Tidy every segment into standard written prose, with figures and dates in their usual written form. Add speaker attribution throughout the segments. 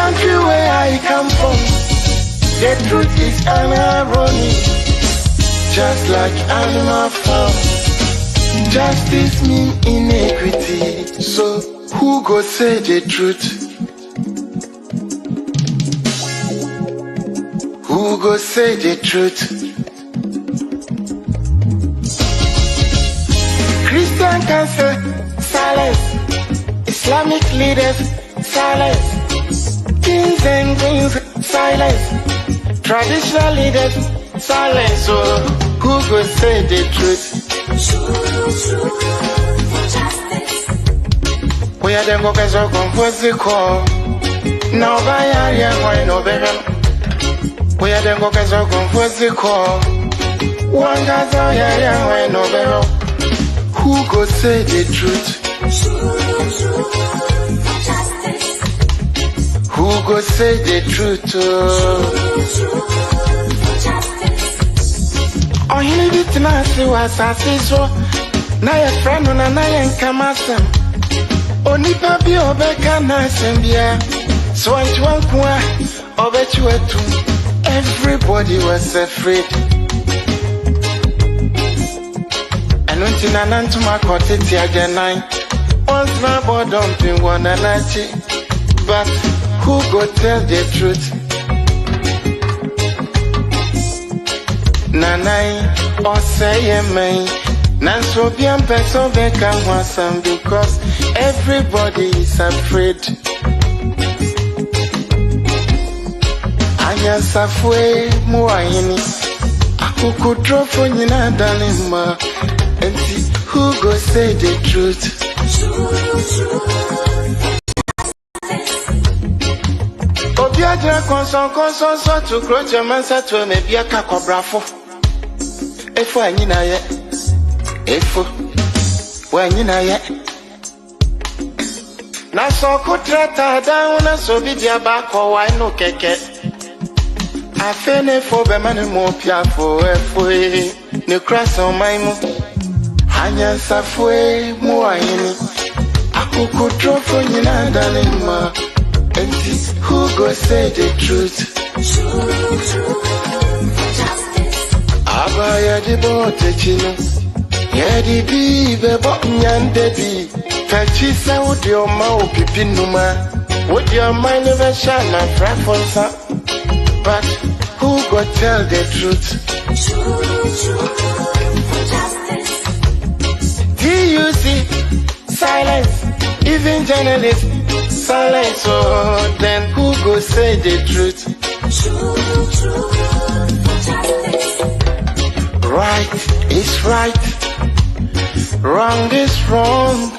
Speaker 1: country where I come from, the truth is irony. Just like animal farm, justice mean inequity. So who go say the truth? Who go say the truth? Christian can say silence, Islamic leaders silence, kings and queens silence, traditional leaders silence. So who go say the truth? We are them go get so confused the call. Now by area why no better. We are them go get so confused the call. One guy's out here why no better. Who go say the truth? Who go say the truth? Oh, he need it to see what I see so. Now your friend on a night come at them. Only papi obeka na sembia. So I want to bet you everybody was afraid. And when Tina to my cottage again, once my boy dumping one and but who go tell the truth? Nanai or say me, Nanso bien person beka wasam because everybody is afraid. Anya safwe muayini, akuku drofo nyina dalima. And see who go say the truth? Obiaja konson so to grow your man sa to me bia ka kobrafo. Efo anyina ye. Efo. Wa anyina ye. Na so ko trata down na so bi dia ba ko wa no keke. Afene fo be man mo pia fo efo e. Ne cross on my mo. Anya safwe muayini. Akuku drofo nyina dalima. And who go say the truth? Abaya di bote chino. Yedi bi bebo nyande bi. Kachisa would your mouth pipinuma. Would your mind never shine and frafonsa? But who go tell the truth? TUC, silence, even journalists, silence. So then who go say the truth? Right is right, wrong is wrong,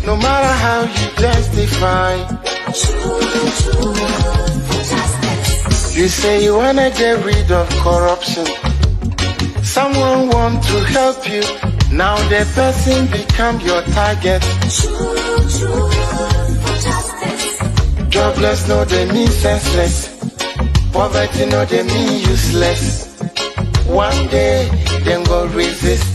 Speaker 1: no matter how you justify. You say you wanna get rid of corruption. Someone want to help you. Now the person become your target. Jobless no they mean senseless. Poverty no they mean useless. One day them go resist.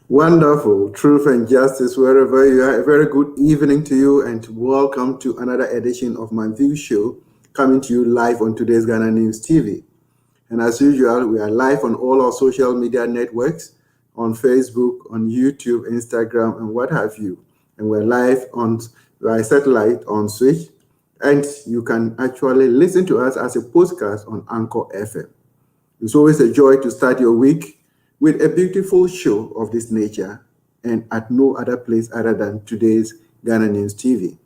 Speaker 2: Wonderful. Truth and justice wherever you are. A very good evening to you and welcome to another edition of MyView Show, coming to you live on Today's Ghana News TV. And as usual, we are live on all our social media networks, on Facebook, on YouTube, Instagram, and what have you. And we're live on satellite on Switch. And you can actually listen to us as a podcast on Anchor FM. It's always a joy to start your week with a beautiful show of this nature and at no other place other than Today's Ghana News TV.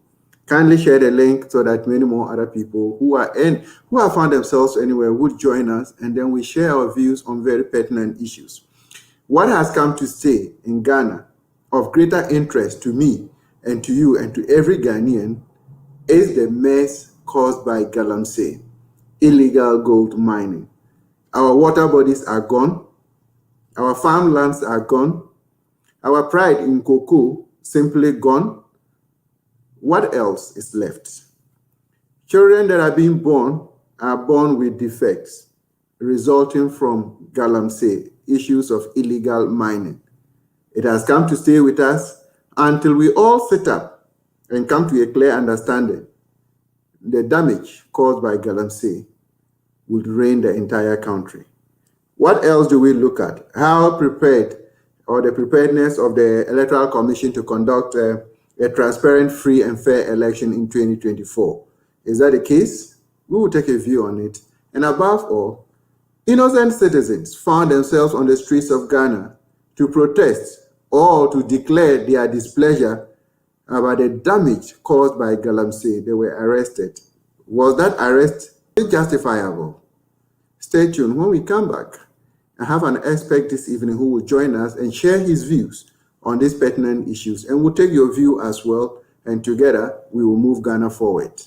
Speaker 2: Kindly share the link so that many more other people who have found themselves anywhere would join us, and then we share our views on very pertinent issues. What has come to stay in Ghana of greater interest to me and to you and to every Ghanaian is the mess caused by Galamsey, illegal gold mining. Our water bodies are gone. Our farmlands are gone. Our pride in cocoa simply gone. What else is left? Children that are being born are born with defects resulting from Galamsey, issues of illegal mining. It has come to stay with us until we all sit up and come to a clear understanding, the damage caused by Galamsey would drain the entire country. What else do we look at? How prepared, or the preparedness of the Electoral Commission to conduct a transparent, free, and fair election in 2024? Is that the case? We will take a view on it. And above all, innocent citizens found themselves on the streets of Ghana to protest or to declare their displeasure about the damage caused by Galamsey. They were arrested. Was that arrest justifiable? Stay tuned. When we come back, I have an expert this evening who will join us and share his views on these pertinent issues. And we'll take your view as well. And together, we will move Ghana forward.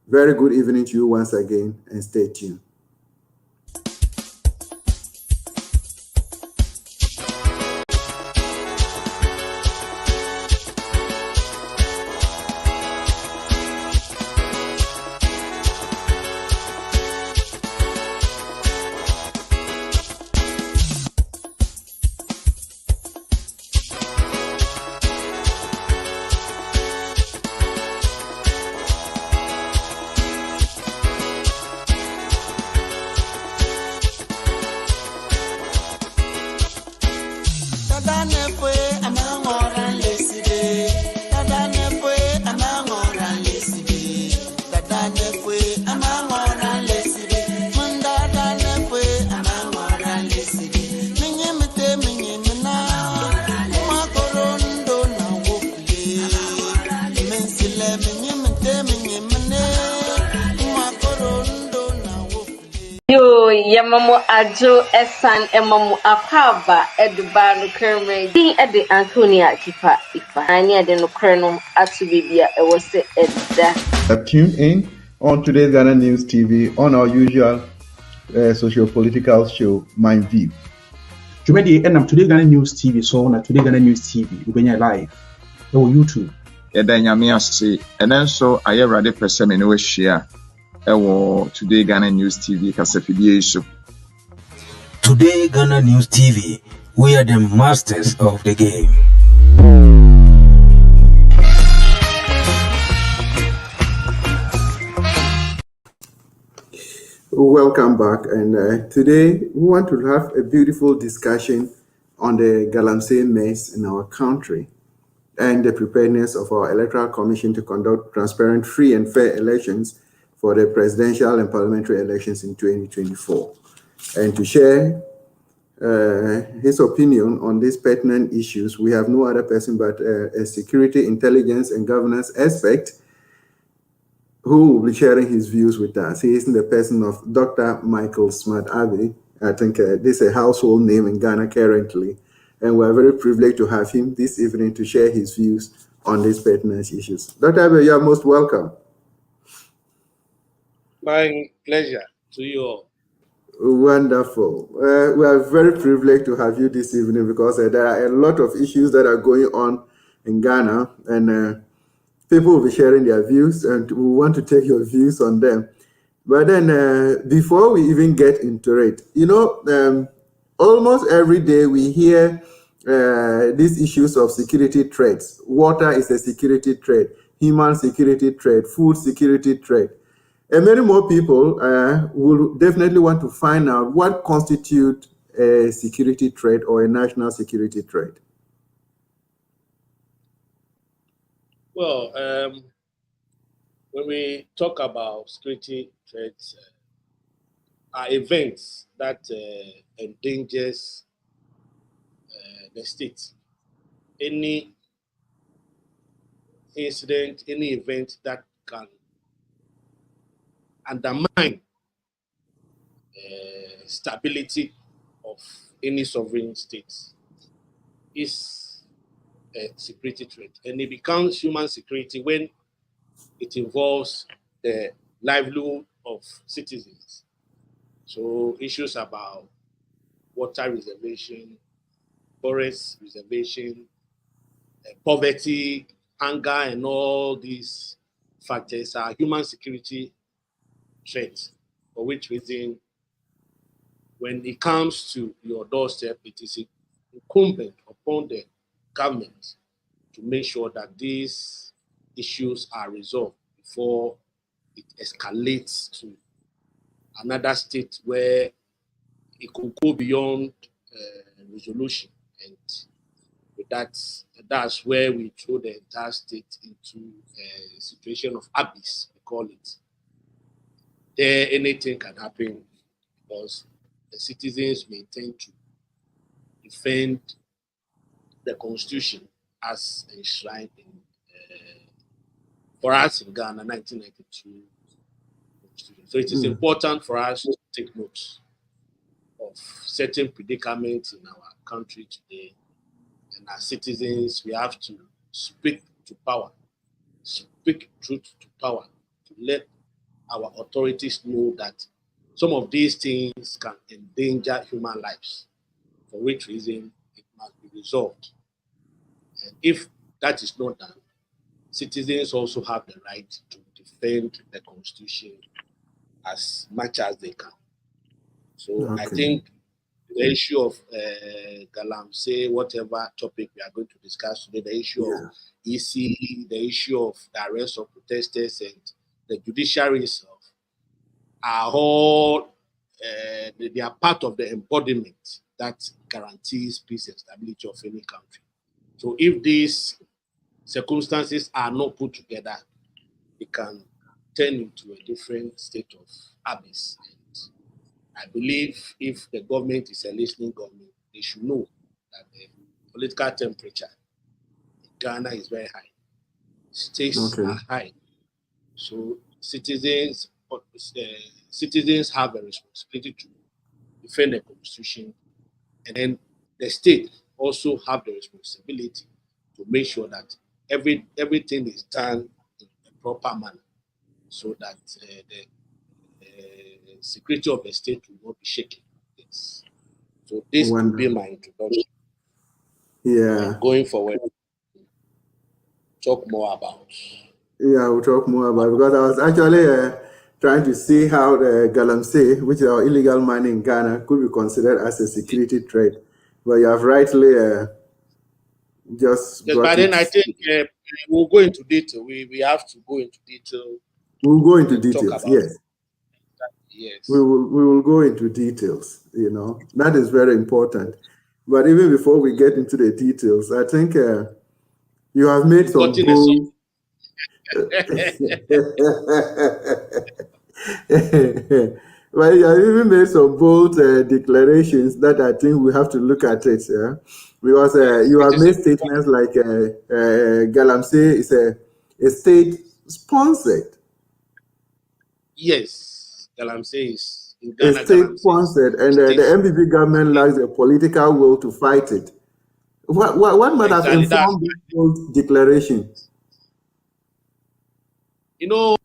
Speaker 2: Very good evening to you once again, and stay tuned.
Speaker 3: Yamamu Ajo Esan Emamu Akaba Edubanu Kerme Di Edi Antonia Kipa Ipa Ania de Nukrenum Atubibia Ewose Edda.
Speaker 2: Tune in on today's Ghana News TV on our usual socio-political show, MyView.
Speaker 4: Jumedi and Today Ghana News TV so on Today Ghana News TV we bring live on YouTube.
Speaker 5: Yeda nyame ase and then so I ready person in we share Today Ghana News TV kasafidie so.
Speaker 6: Today Ghana News TV, we are the masters of the game.
Speaker 2: Welcome back, and today we want to have a beautiful discussion on the Galamsey mess in our country and the preparedness of our Electoral Commission to conduct transparent, free and fair elections for the presidential and parliamentary elections in 2024. And to share his opinion on these pertinent issues, we have no other person but a security, intelligence, and governance expert who will be sharing his views with us. He is in the person of Dr. Michael Smart Abbey. I think this is a household name in Ghana currently, and we're very privileged to have him this evening to share his views on these pertinent issues. Dr. Abbey, you are most welcome.
Speaker 7: My pleasure to you all.
Speaker 2: Wonderful. We are very privileged to have you this evening because there are a lot of issues that are going on in Ghana, and people will be sharing their views, and we want to take your views on them. But then before we even get into it, you know, almost every day we hear these issues of security threats. Water is a security threat, human security threat, food security threat. And many more people will definitely want to find out what constitutes a security threat or a national security threat.
Speaker 7: Well, when we talk about security threats, are events that endangers the state. Any incident, any event that can undermine stability of any sovereign state is a security threat. And it becomes human security when it involves the livelihood of citizens. So issues about water reservation, forest reservation, poverty, hunger, and all these factors are human security threats, for which reason, when it comes to your doorstep, it is incumbent upon the government to make sure that these issues are resolved before it escalates to another state where it could go beyond resolution. And with that's where we throw the entire state into a situation of abyss, we call it. There, anything can happen because the citizens may intend to defend the constitution as enshrined in, for us in Ghana, 1992 constitution. So it is important for us to take note of certain predicaments in our country today. And as citizens, we have to speak to power, speak truth to power, to let our authorities know that some of these things can endanger human lives, for which reason it must be resolved. And if that is not done, citizens also have the right to defend the constitution as much as they can. So I think the issue of Galamsey, whatever topic we are going to discuss today, the issue of EC, the issue of the arrest of protesters and the judiciaries are all, they are part of the embodiment that guarantees peace and stability of any country. So if these circumstances are not put together, it can turn into a different state of abyss. And I believe if the government is a listening government, they should know that the political temperature in Ghana is very high. Stakes are high. So citizens have a responsibility to defend the constitution, and then the state also have the responsibility to make sure that everything is done in a proper manner, so that the security of the state will not be shaken. So this will be my introduction.
Speaker 2: Yeah.
Speaker 7: And going forward, talk more about.
Speaker 2: Yeah, we'll talk more about it, because I was actually trying to see how the Galamsey, which is our illegal mining in Ghana, could be considered as a security threat. But you have rightly just.
Speaker 7: Yes, but then I think we'll go into detail. We have to go into detail.
Speaker 2: We'll go into details. Yes.
Speaker 7: Yes.
Speaker 2: We will go into details. You know, that is very important. But even before we get into the details, I think you have made some bold. Well, you have even made some bold declarations that I think we have to look at it. Yeah? Because you have made statements like Galamsey is a state-sponsored.
Speaker 7: Yes, Galamsey is in Ghana.
Speaker 2: A state-sponsored, and the MPP government lacks the political will to fight it. What might have informed this bold declaration?
Speaker 7: You know,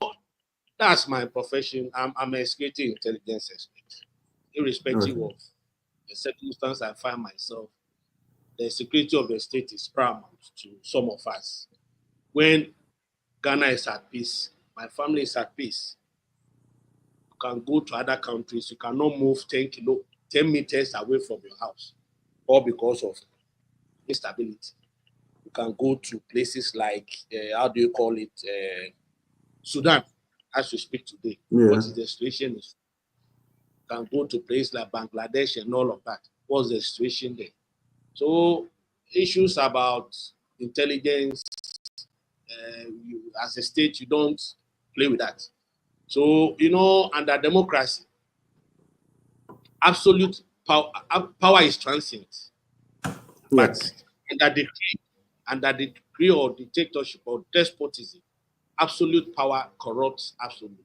Speaker 7: that's my profession. I'm a security intelligence expert. Irrespective of the circumstance I find myself, the security of the state is paramount to some of us. When Ghana is at peace, my family is at peace. You can go to other countries. You cannot move 10 meters away from your house, all because of instability. You can go to places like, how do you call it, Sudan, as we speak today. What is the situation? You can go to places like Bangladesh and all of that. What's the situation there? So issues about intelligence, as a state, you don't play with that. So, you know, under democracy, absolute power is transient. But under the degree of dictatorship or despotism, absolute power corrupts absolutely.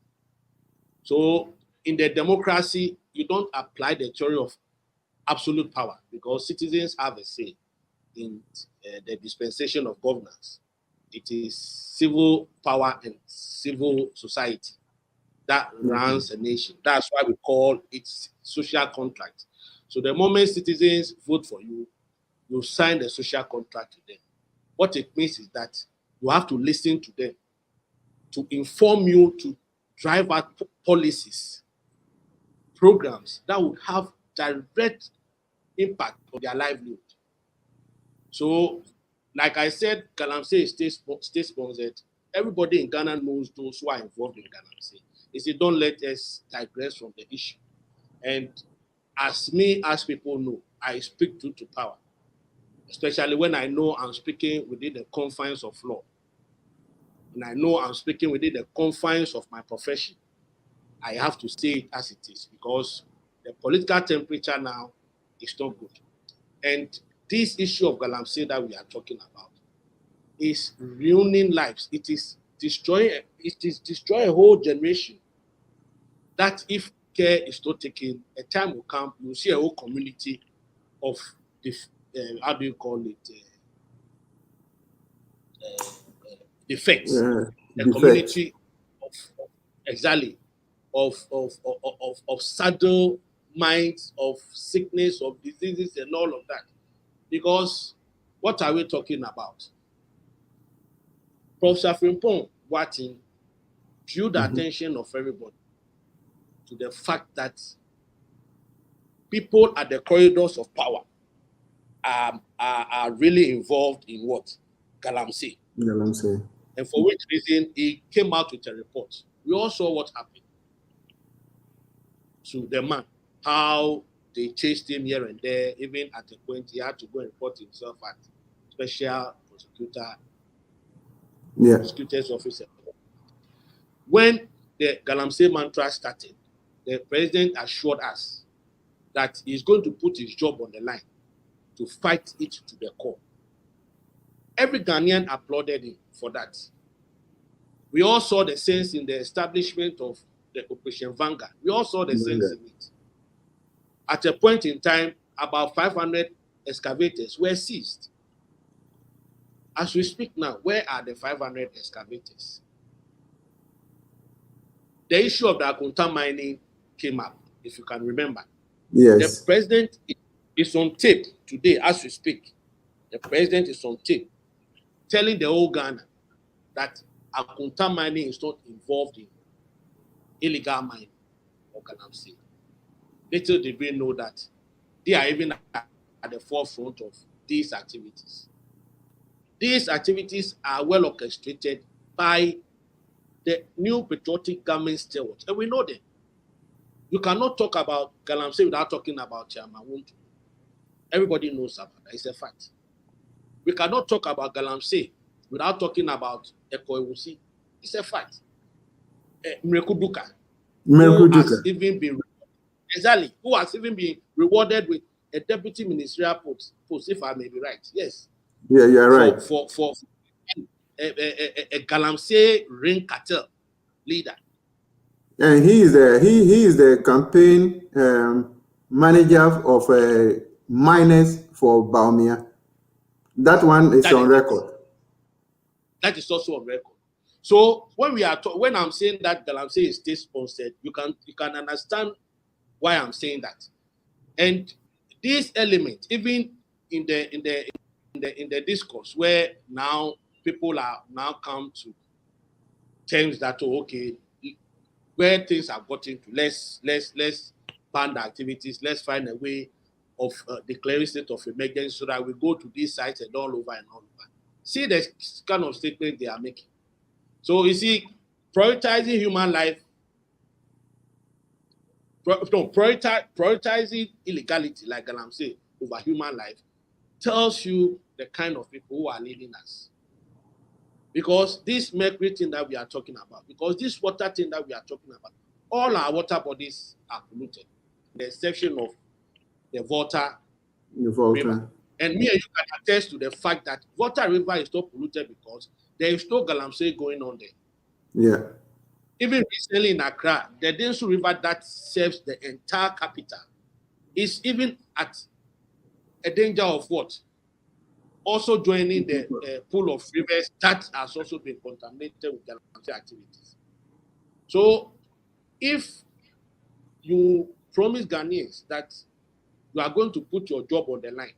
Speaker 7: So in the democracy, you don't apply the theory of absolute power because citizens have a say in the dispensation of governance. It is civil power and civil society that runs a nation. That's why we call it social contract. So the moment citizens vote for you, you sign the social contract with them. What it means is that you have to listen to them to inform you to drive out policies, programs that would have direct impact on their livelihood. So like I said, Galamsey is state-sponsored. Everybody in Ghana knows those who are involved in Galamsey. They say, don't let us digress from the issue. And as people know, I speak truth to power, especially when I know I'm speaking within the confines of law. And I know I'm speaking within the confines of my profession. I have to say it as it is, because the political temperature now is not good. And this issue of Galamsey that we are talking about is ruining lives. It is destroying a whole generation. That if care is not taken, a time will come, you'll see a whole community of how do you call it? Defects. A community of exactly of saddle minds, of sickness, of diseases, and all of that. Because what are we talking about? Professor Frimpong Watin drew the attention of everybody to the fact that people at the corridors of power are really involved in what? Galamsey. And for which reason he came out with a report. We all saw what happened to the man, how they chased him here and there, even at a point he had to go and report himself at special prosecutor's office. When the Galamsey mantra started, the president assured us that he's going to put his job on the line to fight it to the core. Every Ghanaian applauded him for that. We all saw the sense in the establishment of the Operation Vanguard. We all saw the sense in it. At a point in time, about 500 excavators were seized. As we speak now, where are the 500 excavators? The issue of the Akunta mining came up, if you can remember.
Speaker 2: Yes.
Speaker 7: The president is on tape today as we speak. The president is on tape telling the whole Ghana that Akunta mining is not involved in illegal mining or Galamsey. Little did we know that they are even at the forefront of these activities. These activities are well orchestrated by the new patriotic government stewards, and we know them. You cannot talk about Galamsey without talking about Chairman Wuntu. Everybody knows about that. It's a fact. We cannot talk about Galamsey without talking about Ekoewusi. It's a fact. Mreku Duka, who has even been rewarded with a deputy ministerial post, if I may be right. Yes.
Speaker 2: Yeah, you're right.
Speaker 7: For a Galamsey ring cartel leader.
Speaker 2: And he is the campaign manager of miners for Baumia. That one is on record.
Speaker 7: That is also on record. So when I'm saying that Galamsey is state sponsored, you can understand why I'm saying that. And this element, even in the discourse, where now people are now come to terms that where things have gotten to, let's ban the activities, let's find a way of declaring state of emergency so that we go to these sites and all over and all over. See the kind of statement they are making. So you see, prioritizing human life, prioritizing illegality, like Galamsey, over human life, tells you the kind of people who are leading us. Because this mercury thing that we are talking about, because this water thing that we are talking about, all our water bodies are polluted, with the exception of the Volta River. And me and you can attest to the fact that Volta River is not polluted because there is no Galamsey going on there.
Speaker 2: Yeah.
Speaker 7: Even recently in Accra, the Densu River that serves the entire capital is even at a danger of what? Also joining the pool of rivers that has also been contaminated with Galamsey activities. So if you promise Ghanaians that you are going to put your job on the line,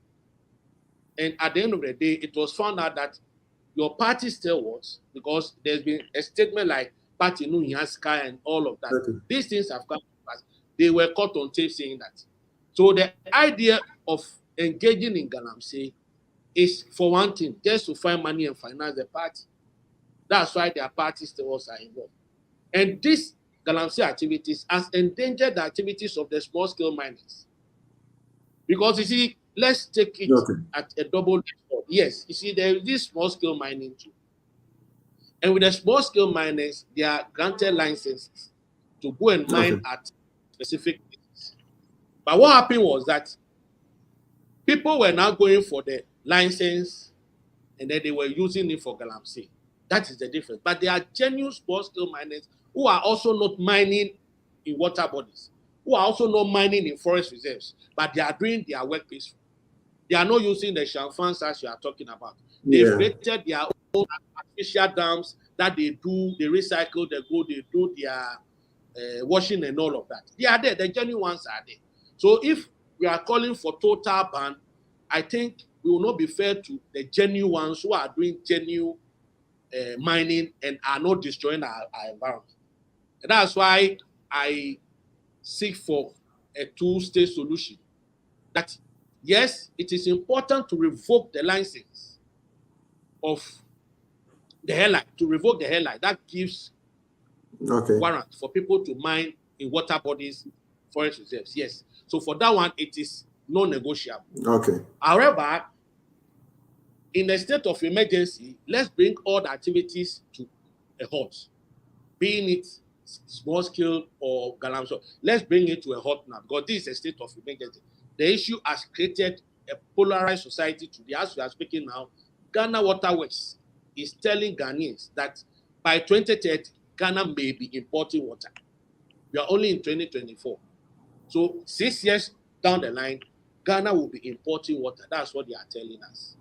Speaker 7: and at the end of the day, it was found out that your party still was, because there's been a statement like Party Nunyaska and all of that. Okay. These things have come to pass. They were caught on tape saying that. So the idea of engaging in Galamsey is for one thing, just to find money and finance the party. That's why their party still are involved. And these galamsey activities has endangered the activities of the small-scale miners. Because you see, let's take it at a double level. Yes, you see, there is this small-scale mining too. And with the small-scale miners, they are granted licenses to go and mine at specific places. But what happened was that people were now going for the license and then they were using it for galamsey. That is the difference. But there are genuine small-scale miners who are also not mining in water bodies, who are also not mining in forest reserves, but they are doing their work peacefully. They are not using the shamfans as you are talking about. They've created their own artificial dams that they do, they recycle, they go, they do their washing and all of that. They are there. The genuine ones are there. So if we are calling for total ban, I think we will not be fair to the genuine ones who are doing genuine mining and are not destroying our environment. And that's why I seek for a two-state solution. That yes, it is important to revoke the license of the hairline, to revoke the hairline. That gives warrant for people to mine in water bodies, forest reserves. Yes. So for that one, it is non-negotiable. However, in a state of emergency, let's bring all the activities to a halt, being it small scale or galamsey. Let's bring it to a halt now, because this is a state of emergency. The issue has created a polarized society today. As we are speaking now, Ghana Waterways is telling Ghanaians that by 2030, Ghana may be importing water. We are only in 2024. So 6 years down the line, Ghana will be importing water. That's what they are telling us.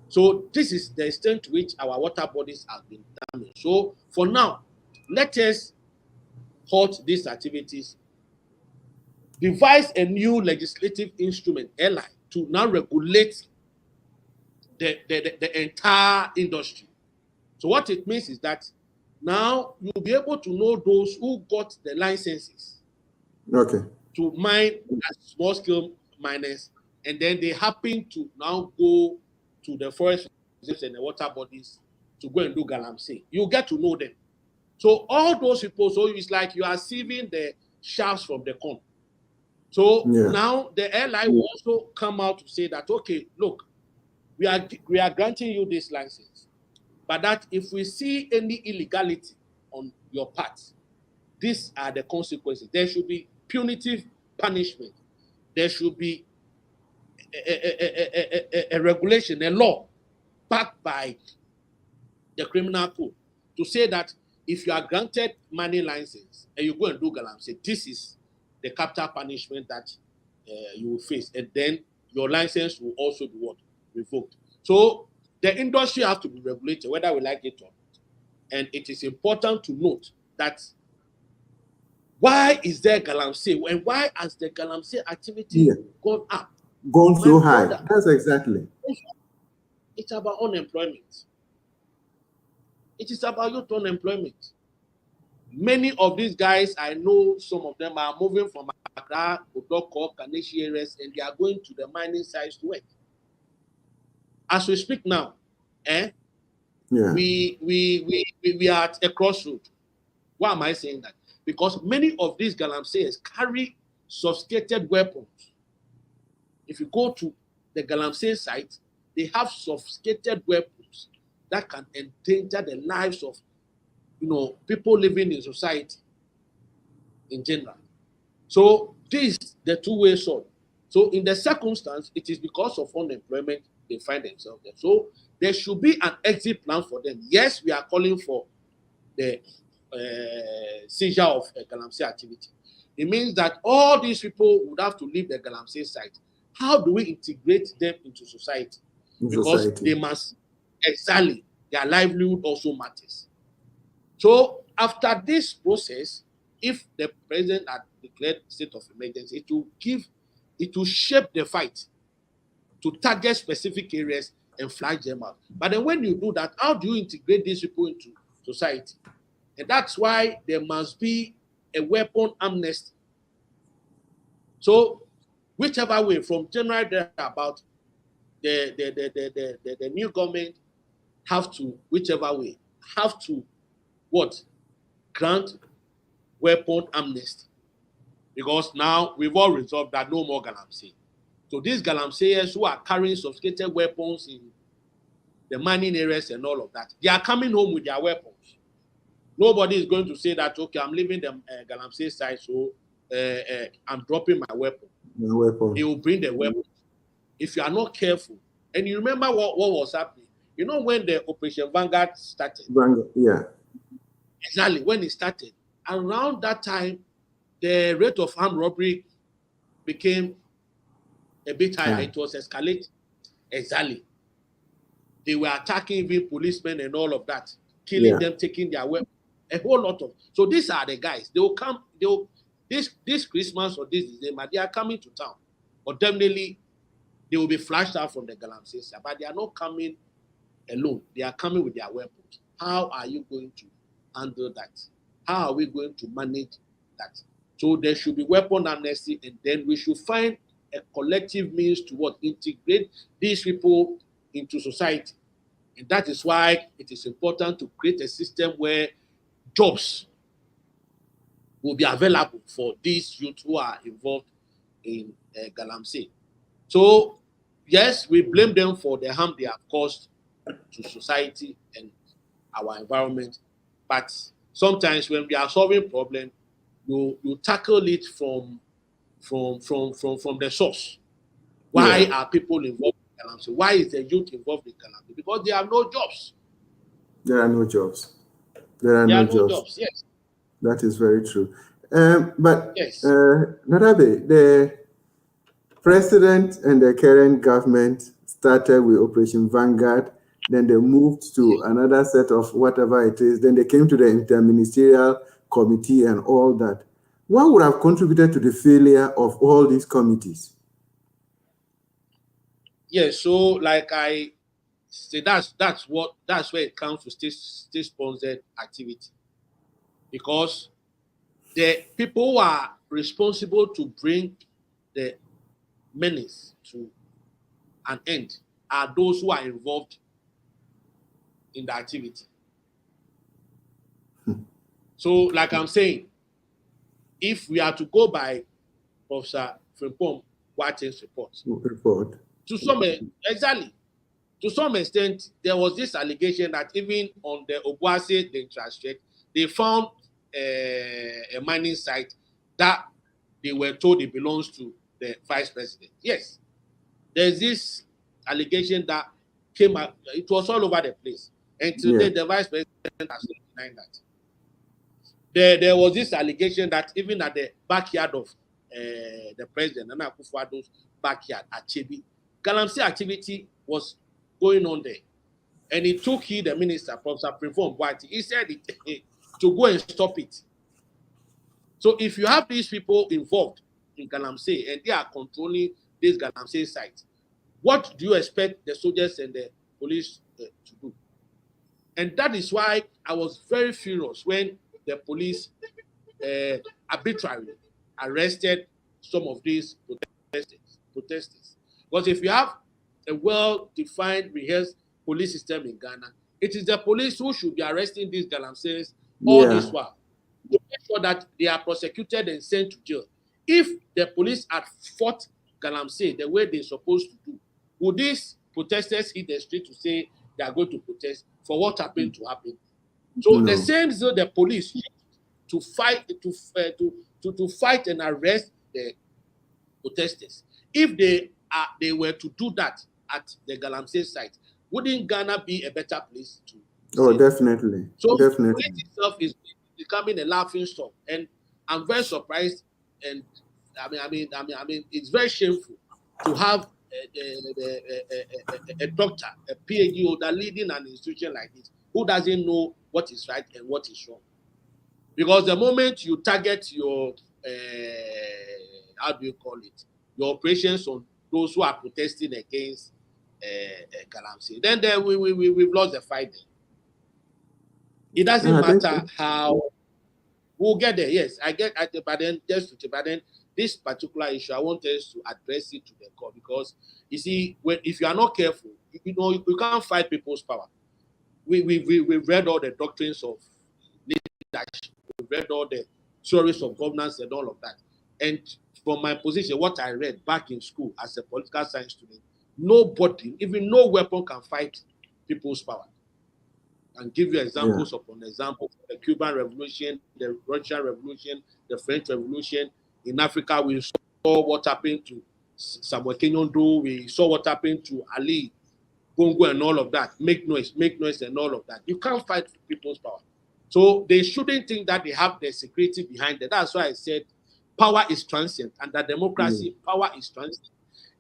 Speaker 7: So this is the extent to which our water bodies have been damaged. So for now, let us halt these activities, devise a new legislative instrument, LI, to now regulate the entire industry. So what it means is that now you'll be able to know those who got the licenses to mine as small-scale miners, and then they happen to now go to the forest reserves and the water bodies to go and do galamsey. You get to know them. So all those people, so it's like you are sieving the shafts from the corn. So now the airline will also come out to say that, okay, look, we are granting you this license, but that if we see any illegality on your part, these are the consequences. There should be punitive punishment. There should be a regulation, a law backed by the criminal code to say that if you are granted mining license and you go and do galamsey, this is the capital punishment that you will face, and then your license will also be revoked. So the industry has to be regulated, whether we like it or not. And it is important to note that why is there galamsey, and why has the galamsey activity gone up?
Speaker 2: Gone so high. That's exactly.
Speaker 7: It's about unemployment. It is about youth unemployment. Many of these guys, I know some of them are moving from Accra, Odoko, Kaneshi areas, and they are going to the mining sites to work. As we speak now, we are at a crossroad. Why am I saying that? Because many of these galamseyers carry sophisticated weapons. If you go to the galamsey site, they have sophisticated weapons that can endanger the lives of, people living in society in general. So this is the two-way sword. So in the circumstance, it is because of unemployment they find themselves there. So there should be an exit plan for them. Yes, we are calling for the seizure of a galamsey activity. It means that all these people would have to leave the galamsey site. How do we integrate them into society? Because they must, exactly, their livelihood also matters. So after this process, if the president had declared state of emergency, it will shape the fight to target specific areas and flag them out. But then when you do that, how do you integrate these people into society? And that's why there must be a weapon amnesty. So whichever way, from January thereabout, the new government have to, whichever way, have to what? Grant weapon amnesty. Because now we've all resolved that no more galamsey. So these galamseyers who are carrying sophisticated weapons in the mining areas and all of that, they are coming home with their weapons. Nobody is going to say that, okay, I'm leaving the galamsey side, so I'm dropping my weapon.
Speaker 2: The weapon.
Speaker 7: They will bring the weapon. If you are not careful, and you remember what was happening, you know, when the Operation Vanguard started.
Speaker 2: Vanguard, yeah.
Speaker 7: Exactly, when it started. Around that time, the rate of armed robbery became a bit higher. It was escalating. Exactly. They were attacking even policemen and all of that, killing them, taking their weapons, a whole lot of. So these are the guys. They will come. They will this Christmas or this December. They are coming to town, but definitely they will be flashed out from the galamsey. But they are not coming alone. They are coming with their weapons. How are you going to handle that? How are we going to manage that? So there should be weapon amnesty, and then we should find a collective means to what? Integrate these people into society. And that is why it is important to create a system where jobs will be available for these youth who are involved in galamsey. So, yes, we blame them for the harm they have caused to society and our environment. But sometimes when we are solving problems, you tackle it from the source. Why are people involved in galamsey? Why is the youth involved in galamsey? Because they have no jobs.
Speaker 2: There are no jobs. There are no jobs.
Speaker 7: Yes.
Speaker 2: That is very true. But
Speaker 7: yes.
Speaker 2: Nadabe, the president and the current government started with Operation Vanguard, then they moved to another set of whatever it is, then they came to the interministerial committee and all that. What would have contributed to the failure of all these committees?
Speaker 7: Yes, so like I say, that's where it comes to state-sponsored activity, because the people who are responsible to bring the menace to an end are those who are involved in the activity. So, like I'm saying, if we are to go by Professor Frimpong Boateng's report, to some extent, there was this allegation that even on the Obuasi district, they found a mining site that they were told it belongs to the vice president. Yes, there's this allegation that came out. It was all over the place, and today the vice president has denied that. There was this allegation that even at the backyard of the president, Nana Akufo-Addo's backyard at Chebi, galamsey activity was going on there. And it took the minister, Professor Frimpong Boateng, he said it, to go and stop it. So if you have these people involved in galamsey and they are controlling this galamsey site, what do you expect the soldiers and the police to do? And that is why I was very furious when the police arbitrarily arrested some of these protesters. Because if you have a well-defined, rehearsed police system in Ghana, it is the police who should be arresting these galamseys all this while, to make sure that they are prosecuted and sent to jail. If the police had fought galamsey the way they're supposed to do, would these protesters hit the street to say they are going to protest for what happened to happen? So the same as the police to fight to fight and arrest the protesters. If they were to do that at the galamsey site, wouldn't Ghana be a better place to?
Speaker 2: Oh, definitely.
Speaker 7: So
Speaker 2: definitely.
Speaker 7: the police itself is becoming a laughing stock, and I'm very surprised. And I mean, it's very shameful to have a doctor, a PhD holder leading an institution like this who doesn't know what is right and what is wrong. Because the moment you target your how do you call it, your operations on those who are protesting against galamsey, then we've lost the fight. It doesn't matter how we'll get there. Yes, I get at the but then this particular issue, I want us to address it to the court, because you see, if you are not careful, you can't fight people's power. We've read all the doctrines of leadership, we've read all the theories of governance and all of that. And from my position, what I read back in school as a political science student, nobody, even no weapon, can fight people's power. And give you examples upon examples: the Cuban Revolution, the Russian Revolution, the French Revolution. In Africa, we saw what happened to Samuel Kenyondo. We saw what happened to Ali Bongo and all of that. Make noise, and all of that. You can't fight people's power. So they shouldn't think that they have the security behind it. That's why I said power is transient, and that democracy, power is transient.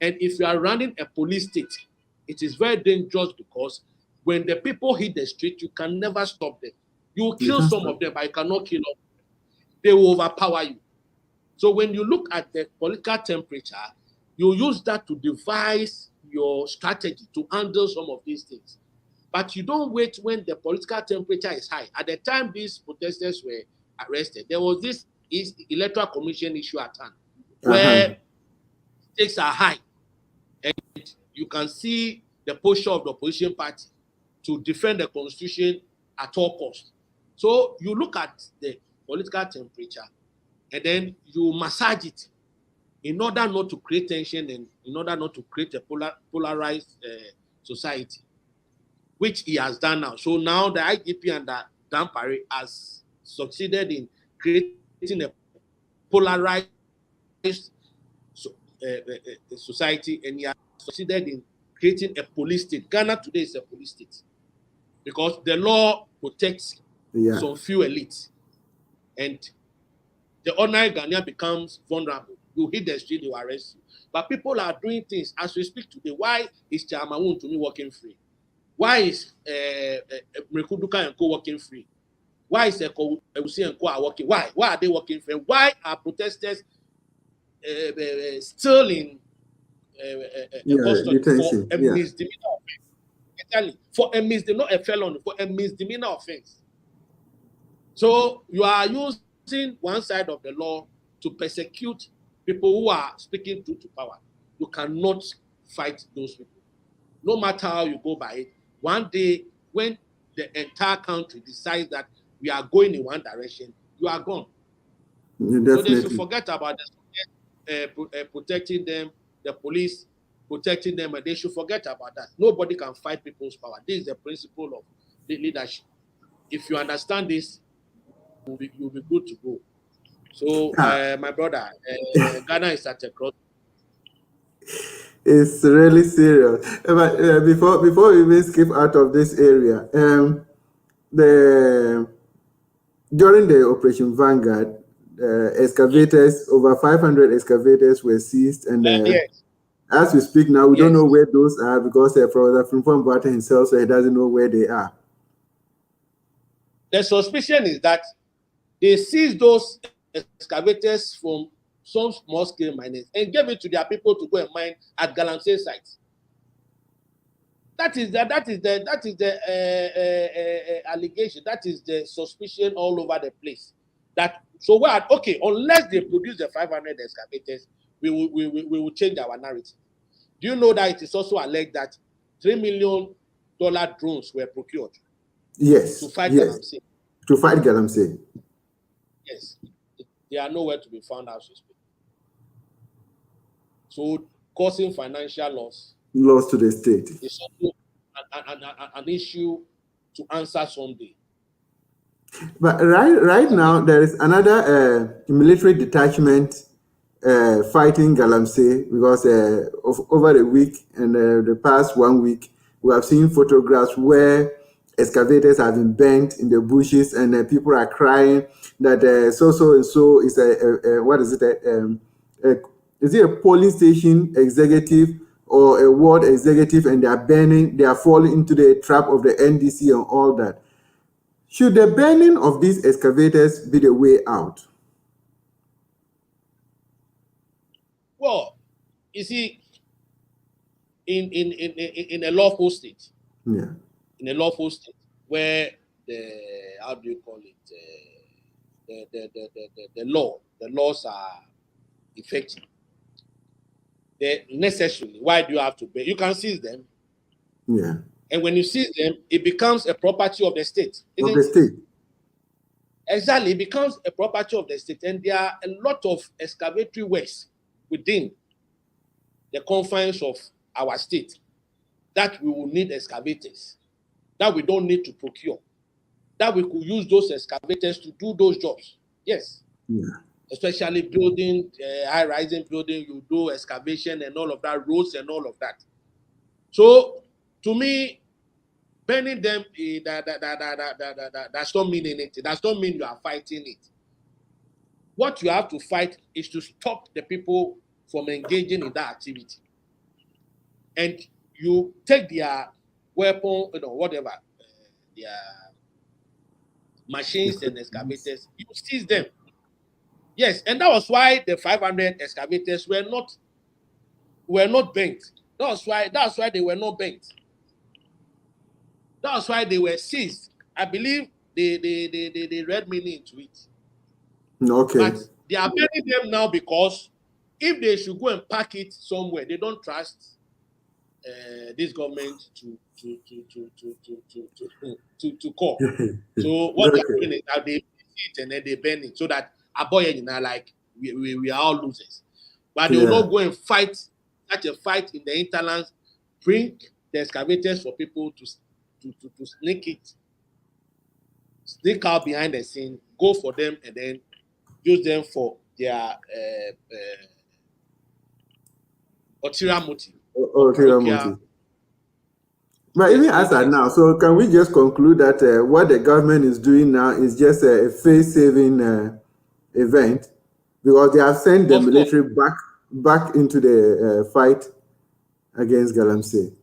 Speaker 7: And if you are running a police state, it is very dangerous, because when the people hit the street, you can never stop them. You will kill some of them, but you cannot kill all of them. They will overpower you. So when you look at the political temperature, you use that to devise your strategy to handle some of these things. But you don't wait when the political temperature is high. At the time these protesters were arrested, there was this electoral commission issue at hand, where stakes are high. And you can see the posture of the opposition party to defend the constitution at all costs. So you look at the political temperature, and then you massage it in order not to create tension and in order not to create a polarized society, which he has done now. So now the IGP and the Dampare has succeeded in creating a polarized society, and he has succeeded in creating a police state. Ghana today is a police state, because the law protects some few elites, and the ordinary Ghanaian becomes vulnerable. You hit the street, they will arrest you. But people are doing things as we speak today. Why is Chairman to me working free? Why is Mrekuduka and Co working free? Why is Ewusi and Co are working? Why? Why are they working free? Why are protesters still in custody for a misdemeanor offense? For a misdemeanor, not a felony, for a misdemeanor offense. So you are using one side of the law to persecute people who are speaking truth to power. You cannot fight those people, no matter how you go by it. One day, when the entire country decides that we are going in one direction, you are gone. So they should forget about the protecting them, the police protecting them, and they should forget about that. Nobody can fight people's power. This is the principle of the leadership. If you understand this, you'll be good to go. So, my brother, Ghana is at a cross.
Speaker 2: It's really serious. But before we even skip out of this area, during the Operation Vanguard, excavators, over 500 excavators were seized, and as we speak now, we don't know where those are, because Professor Frimpong Boateng himself said he doesn't know where they are.
Speaker 7: The suspicion is that they seized those excavators from some small-scale miners and gave it to their people to go and mine at Galamsey sites. That is the allegation. That is the suspicion all over the place. So unless they produce the 500 excavators, we will change our narrative. Do you know that it is also alleged that $3 million drones were procured?
Speaker 2: Yes.
Speaker 7: To fight Galamsey.
Speaker 2: To fight Galamsey.
Speaker 7: Yes. They are nowhere to be found as we speak. So causing financial loss
Speaker 2: to the state
Speaker 7: is also an issue to answer someday.
Speaker 2: But right now there is another military detachment fighting Galamsey, because over the week and the past 1 week we have seen photographs where excavators have been burnt in the bushes, and people are crying that so is what is it? Is it a polling station executive or a ward executive, and they are falling into the trap of the NDC and all that? Should the burning of these excavators be the way out?
Speaker 7: Well, you see, in a lawful state, in a lawful state where the laws are effective. Then necessarily, why do you have to pay? You can seize them.
Speaker 2: Yeah.
Speaker 7: And when you seize them, it becomes a property of the state.
Speaker 2: Of the state.
Speaker 7: Exactly, it becomes a property of the state. And there are a lot of excavatory works within the confines of our state that we will need excavators, that we don't need to procure, that we could use those excavators to do those jobs. Yes.
Speaker 2: Yeah.
Speaker 7: Especially building, high-rising building, you do excavation and all of that, roads and all of that. So, to me, burning them does not mean anything. Does not mean you are fighting it. What you have to fight is to stop the people from engaging in that activity. And you take their weapon, whatever, their machines and excavators, you seize them. Yes, and that was why the 500 excavators were not bent. That's why they were not bent. That's why they were seized. I believe they read meaning into it.
Speaker 2: Okay.
Speaker 7: But they are burning them now because if they should go and pack it somewhere, they don't trust this government to call. So what they're doing is that they see it and then they burn it so that like we are all losers. But they will not go and fight such a fight in the hinterlands, bring the excavators for people to sneak out behind the scene, go for them and then use them for their ulterior motive.
Speaker 2: But even as that now, so can we just conclude that what the government is doing now is just a face-saving event, because they have sent the military back into the fight against Galamsey?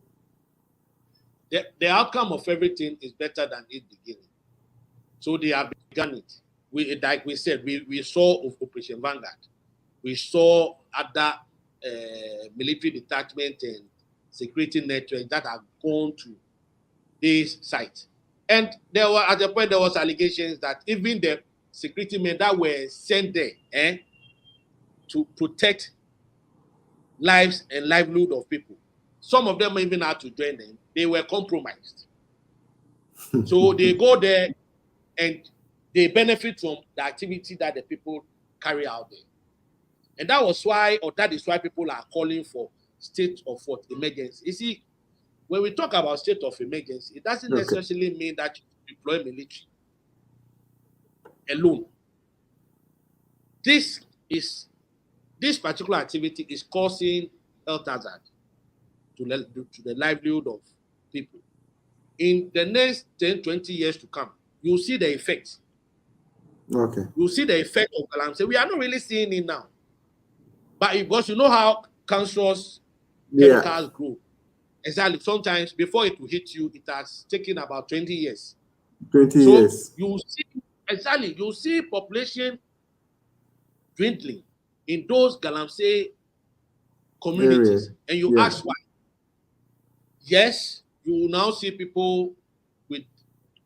Speaker 7: The outcome of everything is better than it beginning. So they have begun it. Like we said, we saw of Operation Vanguard. We saw other military detachment and security networks that have gone to this site. And there were, at the point, there was allegations that even the security men that were sent there to protect lives and livelihood of people, some of them even had to join them. They were compromised. So they go there and they benefit from the activity that the people carry out there. And that is why people are calling for state of what? Emergency. You see, when we talk about state of emergency, it doesn't necessarily mean that you deploy military alone. This particular activity is causing health hazard to the livelihood of people. In the next 10, 20 years to come, you'll see the effects.
Speaker 2: Okay.
Speaker 7: You'll see the effect of Galamsey. We are not really seeing it now. But because you know how cancerous chemicals grow. Exactly. Sometimes before it will hit you, it has taken about 20 years.
Speaker 2: 20 years.
Speaker 7: You'll see population dwindling in those Galamsey communities. And you ask why. Yes, you will now see people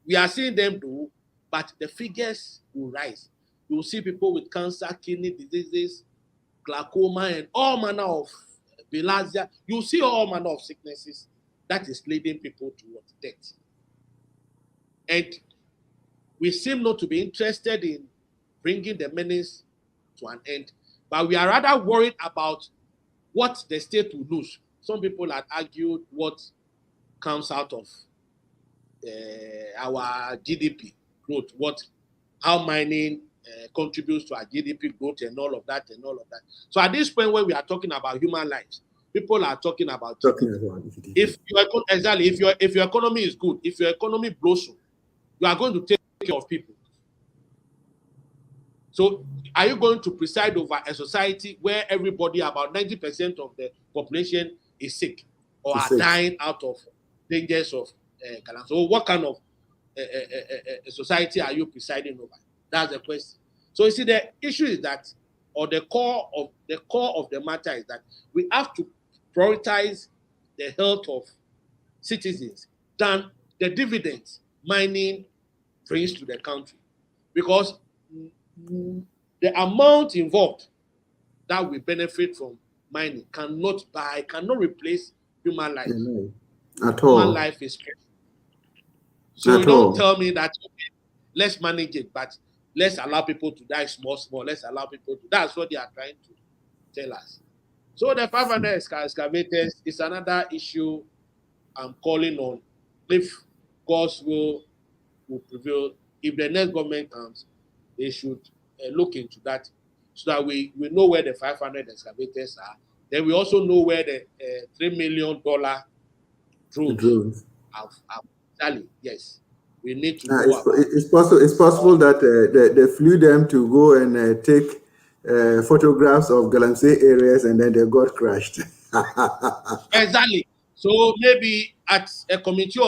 Speaker 7: we are seeing them do, but the figures will rise. You will see people with cancer, kidney diseases, glaucoma, and all manner of bilharzia. You see all manner of sicknesses that is leading people towards death. And we seem not to be interested in bringing the menace to an end, but we are rather worried about what the state will lose. Some people have argued what comes out of our GDP growth, how mining contributes to our GDP growth and all of that. So at this point, when we are talking about human lives, people are talking about GDP. If your economy is good, if your economy blossom, you are going to take care of people. So are you going to preside over a society where everybody, about 90% of the population, is sick or are dying out of dangers of cancer? So what kind of society are you presiding over? That's the question. So you see, the issue is that, or the core of the matter is that we have to prioritize the health of citizens than the dividends mining brings to the country, because the amount involved that we benefit from mining cannot replace human life.
Speaker 2: At
Speaker 7: Human
Speaker 2: all.
Speaker 7: life is precious. So
Speaker 2: At
Speaker 7: don't
Speaker 2: all.
Speaker 7: tell me that, okay, let's manage it, but let's allow people to die small. Let's allow people to. That's what they are trying to tell us. So the 500 excavators is another issue I'm calling on. If God's will prevail, if the next government comes, they should look into that so that we know where the 500 excavators are. Then we also know where the $3 million drones have selling. Yes, we need to know about it.
Speaker 2: It's possible that they flew them to go and take photographs of Galamsey areas and then they got crashed.
Speaker 7: Exactly. So maybe at a commission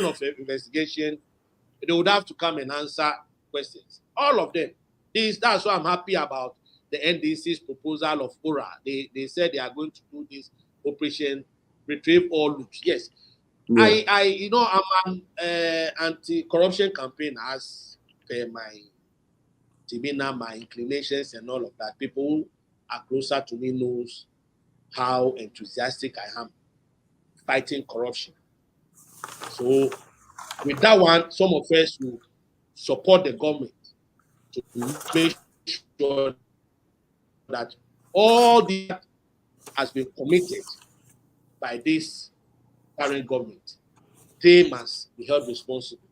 Speaker 7: of investigation, they would have to come and answer questions. All of them. That's why I'm happy about the NDC's proposal of ORA. They said they are going to do this operation, retrieve all loot. Yes. Yeah. I'm an anti-corruption campaign as per my demeanor, my inclinations, and all of that. People who are closer to me knows how enthusiastic I am fighting corruption. So with that one, some of us will support the government to make sure that all that has been committed by this current government, they must be held responsible.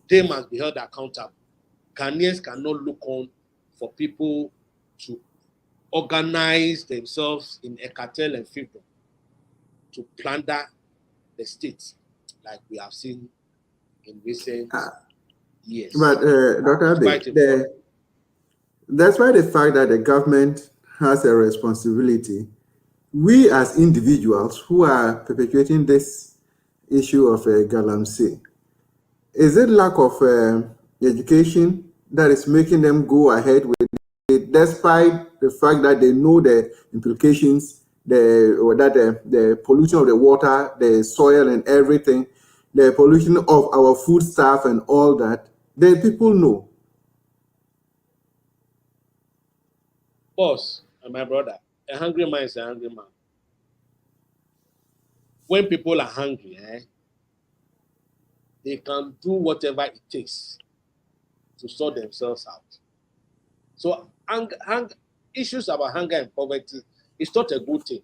Speaker 7: They must be held accountable. Ghanaians cannot look on for people to organize themselves in a cartel and fiefdom to plunder the state, like we have seen in recent years.
Speaker 2: But Dr. Abe, that's why the fact that the government has a responsibility. We as individuals who are perpetuating this issue of Galamsey, is it lack of education that is making them go ahead with it, despite the fact that they know the implications, the pollution of the water, the soil and everything, the pollution of our food stuff and all that, the people know.
Speaker 7: Boss, and my brother, a hungry man is a hungry man. When people are hungry, they can do whatever it takes to sort themselves out. So issues about hunger and poverty is not a good thing.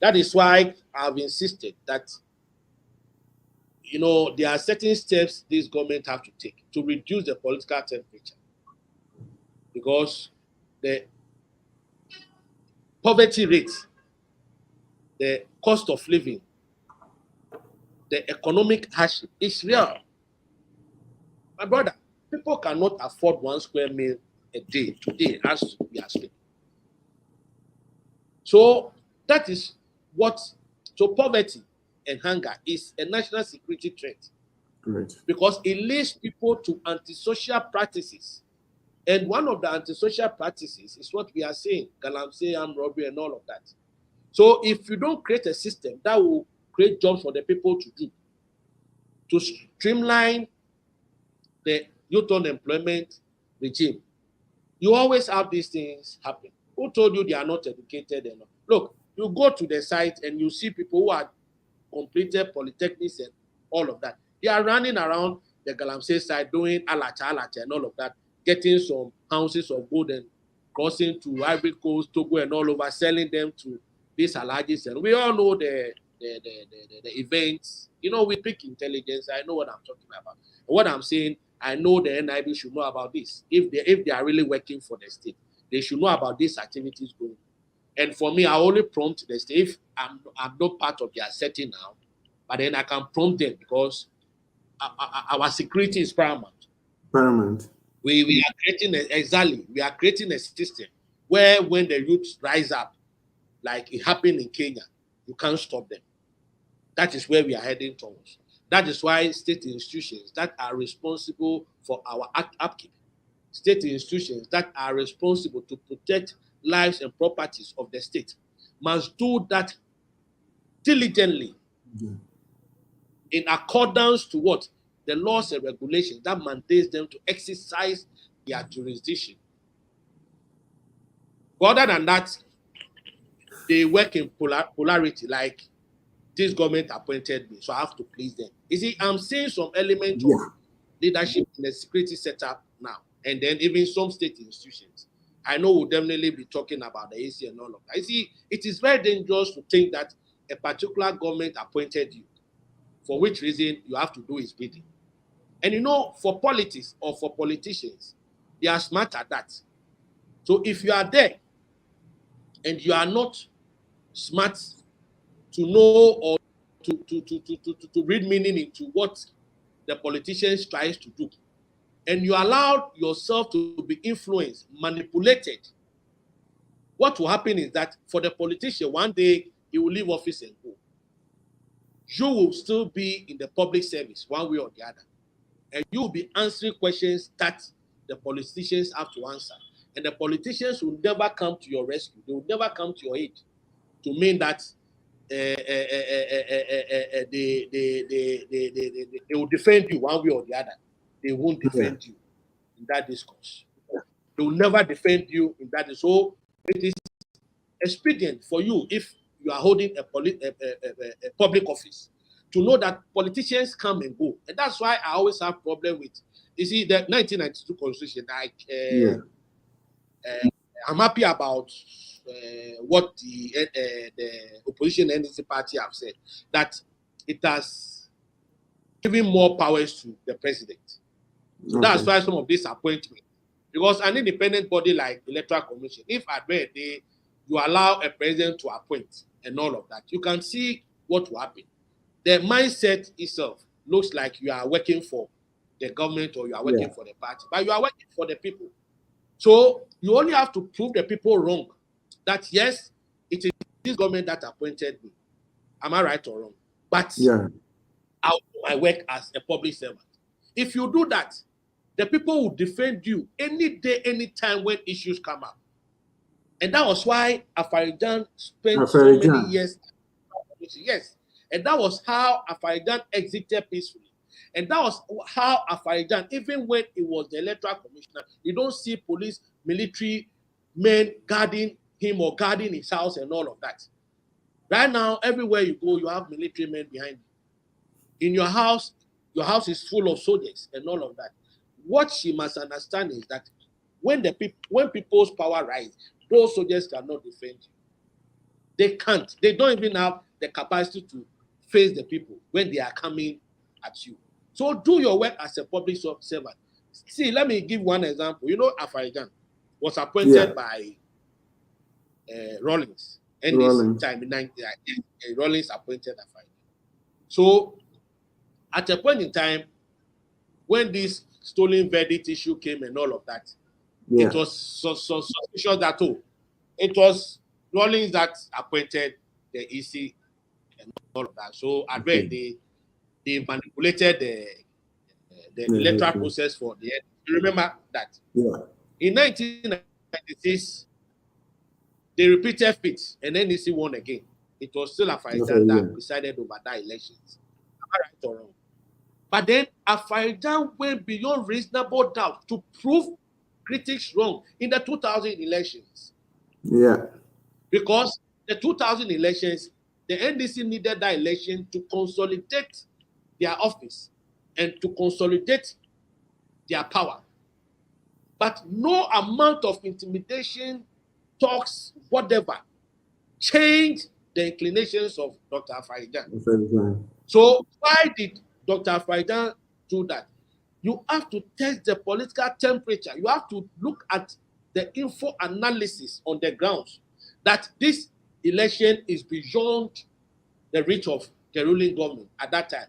Speaker 7: That is why I've insisted that, there are certain steps this government have to take to reduce the political temperature. Because the poverty rate, the cost of living, the economic hardship is real. My brother, people cannot afford 1 square meal a day today as we are speaking. So that is so poverty and hunger is a national security threat.
Speaker 2: Right.
Speaker 7: Because it leads people to antisocial practices. And one of the antisocial practices is what we are saying, Galamsey, armed robbery, and all of that. So if you don't create a system that will create jobs for the people to do, to streamline the youth unemployment regime, you always have these things happen. Who told you they are not educated enough? Look, you go to the site and you see people who are completed polytechnics and all of that. They are running around the Galamsey side doing alacha and all of that, getting some ounces of gold and crossing to Ivory Coast, Togo, and all over, selling them to these alajis. And we all know the events. We pick intelligence. I know what I'm talking about. What I'm saying, I know the NIB should know about this. If they are really working for the state, they should know about these activities going on. And for me, I only prompt the state. If I'm not part of their setting now, but then I can prompt them because our security is paramount.
Speaker 2: Paramount.
Speaker 7: We are creating a system where when the youths rise up, like it happened in Kenya, you can't stop them. That is where we are heading towards. That is why state institutions that are responsible for our upkeep, state institutions that are responsible to protect lives and properties of the state, must do that diligently in accordance to what? The laws and regulations that mandates them to exercise their jurisdiction. Other than that, they work in polarity, like this government appointed me, so I have to please them. You see, I'm seeing some element of leadership in the security setup now, and then even some state institutions. I know we'll definitely be talking about the AC and all of that. You see, it is very dangerous to think that a particular government appointed you, for which reason you have to do his bidding. And you know, for politics or for politicians, they are smart at that. So if you are there and you are not smart to know or to read meaning into what the politicians tries to do, and you allow yourself to be influenced, manipulated, what will happen is that for the politician, one day he will leave office and go. You will still be in the public service one way or the other. And you will be answering questions that the politicians have to answer. And the politicians will never come to your rescue. They will never come to your aid to mean that they will defend you one way or the other. They won't defend you in that discourse. They will never defend you in that. So it is expedient for you, if you are holding a public office, to know that politicians come and go. And that's why I always have problem with, you see, the 1992 constitution. I'm happy about what the opposition NDC party have said, that it has given more powers to the president. So that's why some of these appointments, because an independent body like Electoral Commission, if at the day you allow a president to appoint and all of that, you can see what will happen. The mindset itself looks like you are working for the government or you are working for the party, but you are working for the people. So you only have to prove the people wrong, that yes, it is this government that appointed me. Am I right or wrong? But I'll do my work as a public servant. If you do that, the people will defend you any day, any time when issues come up. And that was why Afarijan spent so many years. Yes. And that was how Afarijan exited peacefully. And that was how Afarijan, even when it was the electoral commissioner, you don't see police, military men guarding him or guarding his house and all of that. Right now, everywhere you go, you have military men behind you. In your house is full of soldiers and all of that. What she must understand is that when people's power rise, those soldiers cannot defend you. They can't. They don't even have the capacity to face the people when they are coming at you. So do your work as a public servant. See, let me give one example. You know, Afarijan was appointed by Rawlings. And this time in 19, Rawlings appointed Afarijan. So at a point in time, when this stolen verdict issue came and all of that, it was suspicious that it was Rawlings that appointed the EC and all of that. So I read they manipulated the electoral process for the end. You remember that? In 1996, they repeated it, and then NEC won again. It was still Afarijan that presided over that elections. Am I right or wrong? But then Afarijan went beyond reasonable doubt to prove critics wrong in the 2000 elections. Because the 2000 elections, the NDC needed that election to consolidate their office and to consolidate their power. But no amount of intimidation, talks, whatever, changed the inclinations of Dr. Afarijan. So why did Dr. Afarijan do that? You have to test the political temperature. You have to look at the info analysis on the grounds that this election is beyond the reach of the ruling government at that time.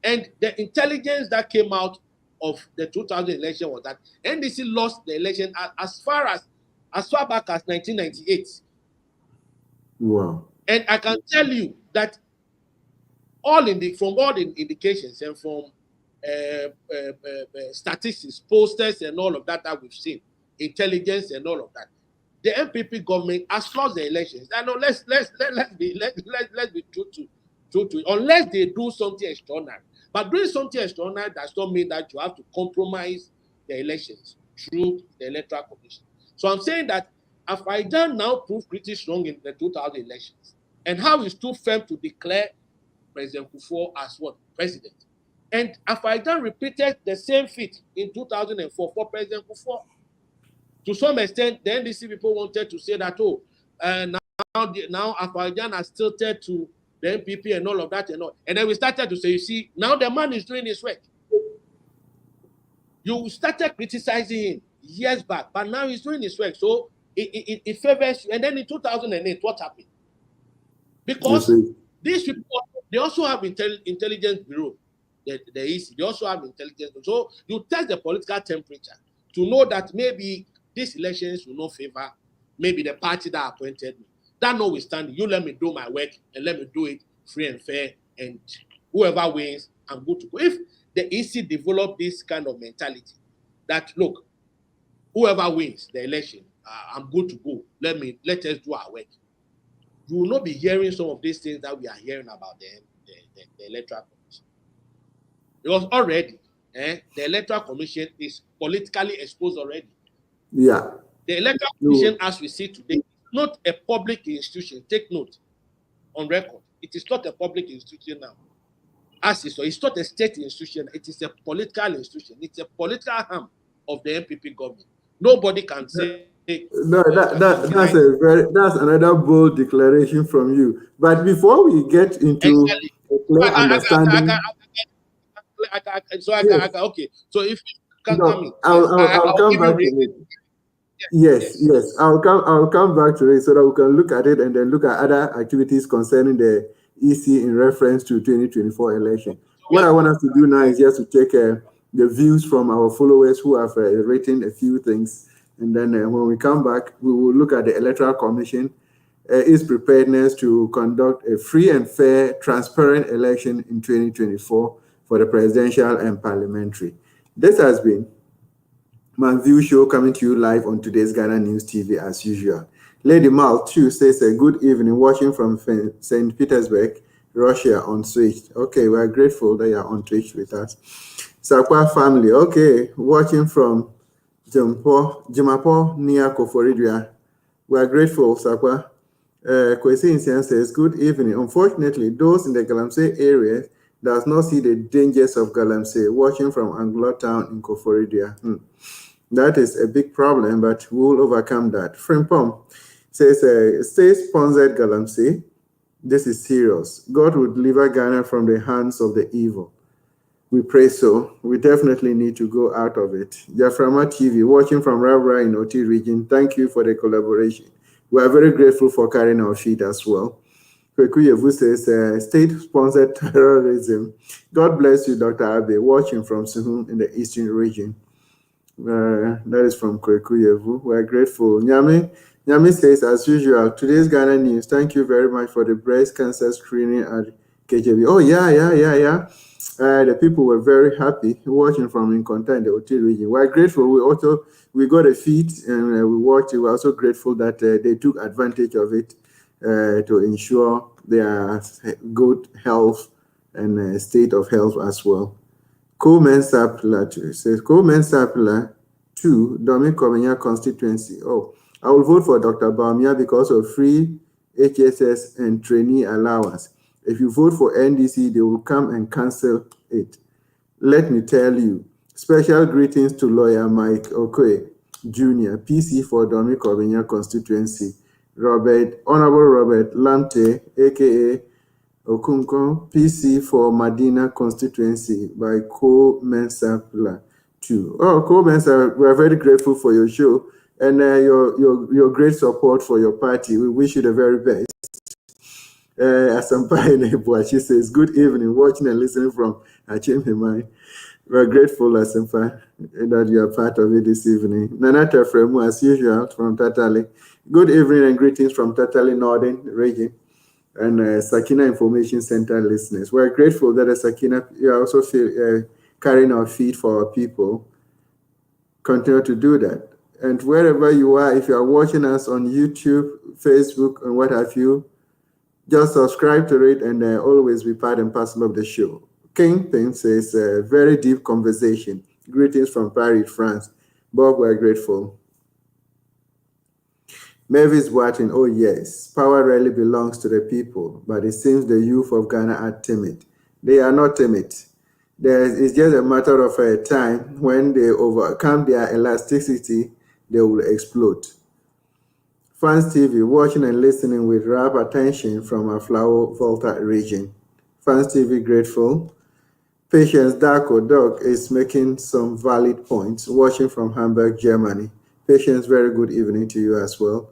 Speaker 7: And the intelligence that came out of the 2000 election was that NDC lost the election as far back as 1998. And I can tell you that from all the indications and from statistics, posters, and all of that we've seen, intelligence and all of that, the MPP government has lost the elections. I know. Let's be true to unless they do something extraordinary. But doing something extraordinary does not mean that you have to compromise the elections through the electoral commission. So I'm saying that Afaidan now proved pretty strong in the 2000 elections, and how he stood firm to declare President Kufuor as what? President. And Afaidan repeated the same feat in 2004 for President Kufuor. To some extent, the NDC people wanted to say that, oh, now Afaidan has tilted to the NPP and all of that and all. And then we started to say, you see, now the man is doing his work. You started criticizing him years back, but now he's doing his work. So it favors you. And then in 2008, what happened? Because these people, they also have intelligence bureau, the EC, they also have intelligence. So you test the political temperature to know that maybe these elections will not favor maybe the party that appointed me. That notwithstanding, you let me do my work and let me do it free and fair, and whoever wins, I'm good to go. If the EC develop this kind of mentality that, look, whoever wins the election, I'm good to go. Let us do our work. You will not be hearing some of these things that we are hearing about the Electoral Commission. Because already, the Electoral Commission is politically exposed already.
Speaker 2: Yeah.
Speaker 7: The Electoral Commission, as we see today, is not a public institution. Take note on record. It is not a public institution now. It's not a state institution. It is a political institution. It's a political arm of the NPP government. Nobody can say.
Speaker 2: No, that's another bold declaration from you. But before we get into a clear understanding,
Speaker 7: okay. So if you can come in,
Speaker 2: I'll come back to it. Yes. I'll come back to it so that we can look at it and then look at other activities concerning the EC in reference to 2024 election. What I want us to do now is just to take the views from our followers who have written a few things. And then when we come back, we will look at the Electoral Commission, its preparedness to conduct a free and fair, transparent election in 2024 for the presidential and parliamentary. This has been MyView Show, coming to you live on today's Ghana News TV as usual. Lady Mal too says a good evening, watching from St. Petersburg, Russia on Twitch. Okay, we are grateful that you are on Twitch with us. Sakwa family, okay, watching from Jimapo near Koforidua. We are grateful, Sakwa. Kwesi Insian says, good evening. Unfortunately, those in the Galamsey area does not see the dangers of Galamsey, watching from Anglo Town in Koforidua. That is a big problem, but we will overcome that. Frimpom says, state-sponsored Galamsey, this is serious. God will deliver Ghana from the hands of the evil. We pray so. We definitely need to go out of it. Jaframa TV, watching from Rabra in Oti region. Thank you for the collaboration. We are very grateful for carrying our feet as well. Kwekuyevu says, state-sponsored terrorism. God bless you, Dr. Abe, watching from Suhum in the eastern region. That is from Kwekuyevu. We are grateful. Nyame says, as usual, today's Ghana News. Thank you very much for the breast cancer screening at KJV. Oh, yeah. The people were very happy watching from Inconta in the Oti region. We're grateful. We got a feed and we watched it. We're also grateful that they took advantage of it to ensure their good health and state of health as well. Coleman Sapler says, Coleman Sapler 2, Domin Komenya constituency. Oh, I will vote for Dr. Baumia because of free HSS and trainee allowance. If you vote for NDC, they will come and cancel it. Let me tell you, special greetings to lawyer Mike Okoye Jr., PC for Domi Kobinya constituency, Honorable Robert Lamte, aka Okunko, PC for Madina constituency by Co Mensapla 2. Oh, Co Mensa, we are very grateful for your show and your great support for your party. We wish you the very best. Asampa she says, good evening, watching and listening from Achimhimai. We're grateful, Asampa, that you are part of it this evening. Nanata Fremu, as usual, from Tatali. Good evening and greetings from Tatali Northern region and Sakina Information Center listeners. We're grateful that Sakina, you also feel carrying our feet for our people. Continue to do that. And wherever you are, if you are watching us on YouTube, Facebook, and what have you, just subscribe to it and always be part and parcel of the show. Kingpin says, very deep conversation. Greetings from Paris, France. Bob, we're grateful. Mavis Watson, oh yes, power rarely belongs to the people, but it seems the youth of Ghana are timid. They are not timid. It's just a matter of time. When they overcome their elasticity, they will explode. Fans TV, watching and listening with rapt attention from Aflao Volta region. Fans TV grateful. Patience Darko Dog is making some valid points, watching from Hamburg, Germany. Patience, very good evening to you as well.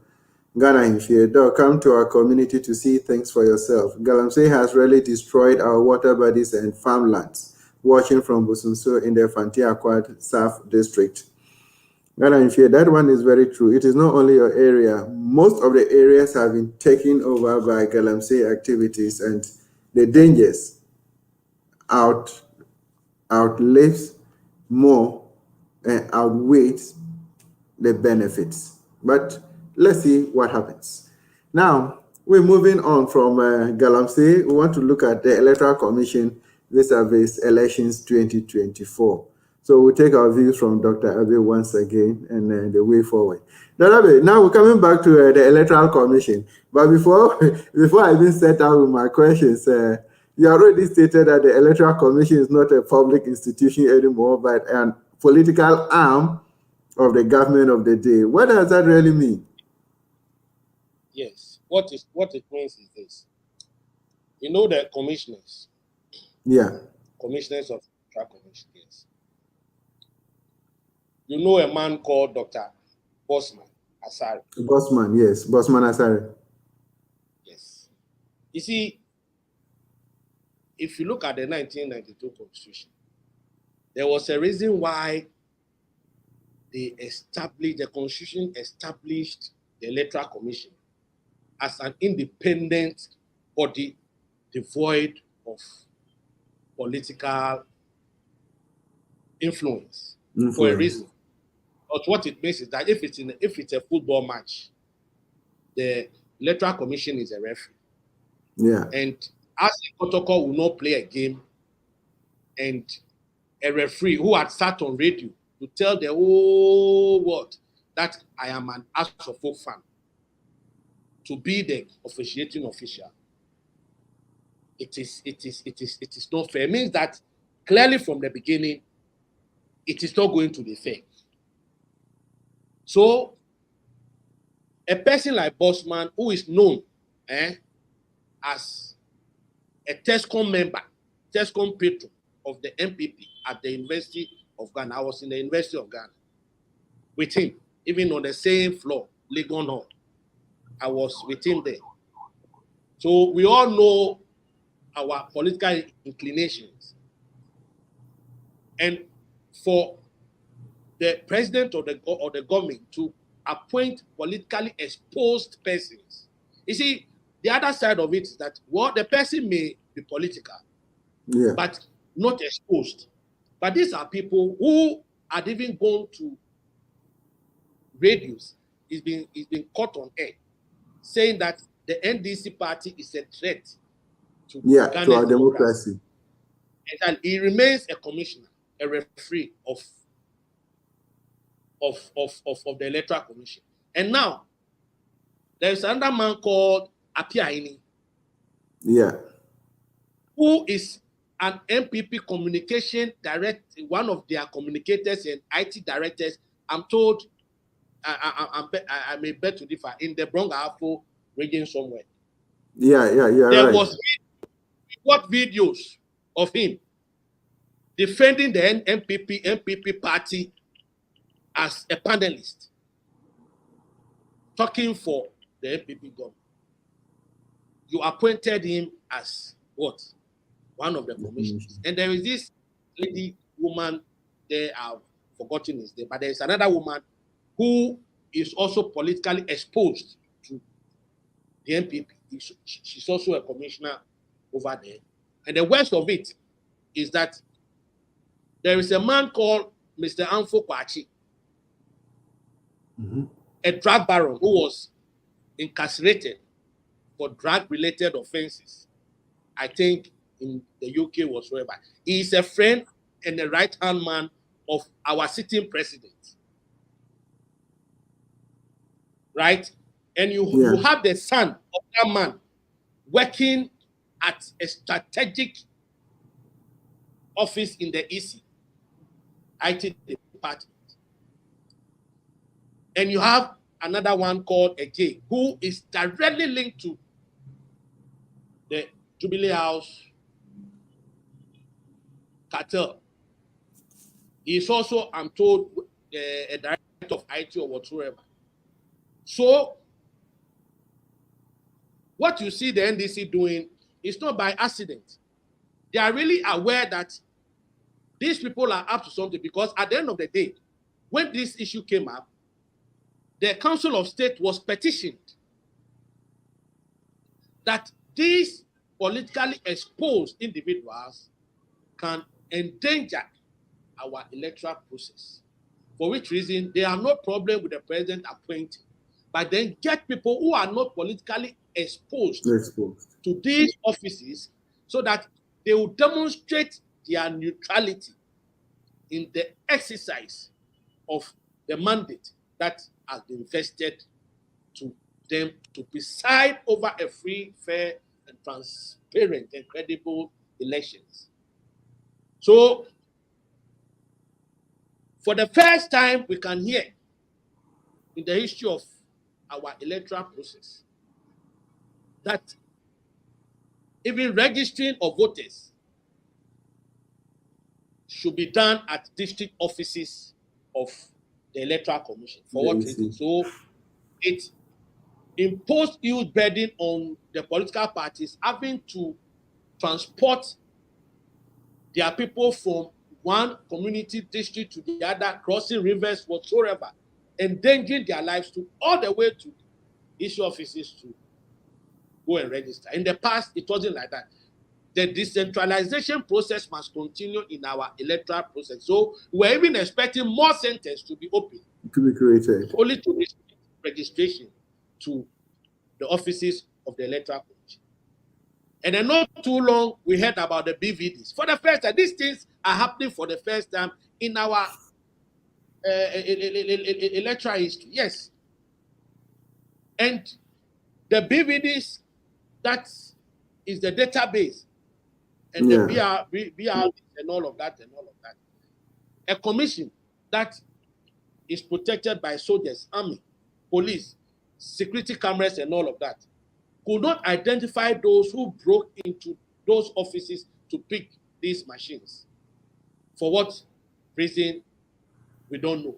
Speaker 2: Ghana in fear, dog, come to our community to see things for yourself. Galamsey has really destroyed our water bodies and farmlands. Watching from Busunso in the Fanti Acquired South District. Ghana in fear, that one is very true. It is not only your area. Most of the areas have been taken over by Galamsey activities, and the dangers outlives more and outweighs the benefits. But let's see what happens. Now, we're moving on from Galamsey. We want to look at the Electoral Commission vis-a-vis elections 2024. So we'll take our views from Dr. Abe once again and the way forward. Dr. Abe, now we're coming back to the Electoral Commission. But before I even set out with my questions, you already stated that the Electoral Commission is not a public institution anymore, but an political arm of the government of the day. What does that really mean?
Speaker 7: Yes. What it means is this. You know the commissioners.
Speaker 2: Yeah.
Speaker 7: Commissioners of Electoral Commission. Yes. You know a man called Dr. Bosman Asare.
Speaker 2: Bosman, yes. Bosman Asare.
Speaker 7: Yes. You see, if you look at the 1992 Constitution, there was a reason why the Constitution established the Electoral Commission as an independent body devoid of political influence. For a reason. But what it means is that if it's a football match, the Electoral Commission is a referee.
Speaker 2: Yeah.
Speaker 7: And as a protocol will not play a game, and a referee who had sat on radio to tell the whole world that I am an Asofo fan, to be the officiating official, it is not fair. It means that clearly from the beginning, it is not going to be fair. So, a person like Bosman, who is known as a TESCOM member, TESCOM patron of the MPP at the University of Ghana. I was in the University of Ghana with him, even on the same floor, Legon Hall. I was with him there. So we all know our political inclinations. And for the president or the government to appoint politically exposed persons, you see, the other side of it is that the person may be political, but not exposed. But these are people who had even gone to radios, is being caught on air, saying that the NDC party is a threat to
Speaker 2: our democracy.
Speaker 7: And he remains a commissioner, a referee of the Electoral Commission. And now there's another man called Apiaini, who is an MPP communication director, one of their communicators and IT directors. I'm told, I may bet to differ, in the Bronx-Afo region somewhere.
Speaker 2: There
Speaker 7: was what videos of him defending the MPP party as a panelist, talking for the MPP government. You appointed him as what? One of the commissioners. And there is this woman there, I've forgotten his name, but there is another woman who is also politically exposed to the MPP. She's also a commissioner over there. And the worst of it is that there is a man called Mr. Anfo Kwachi, a drug baron who was incarcerated for drug-related offenses, I think in the UK whatsoever. He is a friend and a right-hand man of our sitting president. Right? and you have the son of that man working at a strategic office in the EC, IT department. And you have another one called AJ, who is directly linked to the Jubilee House cartel. He is also, I'm told, a director of IT or whatsoever. So, what you see the NDC doing is not by accident. They are really aware that these people are up to something, because at the end of the day, when this issue came up, the Council of State was petitioned that these politically exposed individuals can endanger our electoral process. For which reason, they have no problem with the president appointing, but then get people who are not politically exposed to these offices so that they will demonstrate their neutrality in the exercise of the mandate that has been vested to them to preside over a free, fair, and transparent and credible elections. So, for the first time, we can hear in the history of our electoral process that even registering of voters should be done at district offices of the Electoral Commission. For what reason? So it imposed huge burden on the political parties having to transport their people from one community district to the other, crossing rivers whatsoever, endangering their lives to all the way to issue offices to go and register. In the past, it wasn't like that. The decentralization process must continue in our electoral process. So we're even expecting more centers to be open,
Speaker 2: to be created,
Speaker 7: only to registration to the offices of the Electoral Commission. And then not too long, we heard about the BVDs. For the first time, these things are happening for the first time in our electoral history. Yes. And the BVDs, that is the database, and the BR and all of that. A commission that is protected by soldiers, army, police, security cameras, and all of that, could not identify those who broke into those offices to pick these machines. For what reason, we don't know.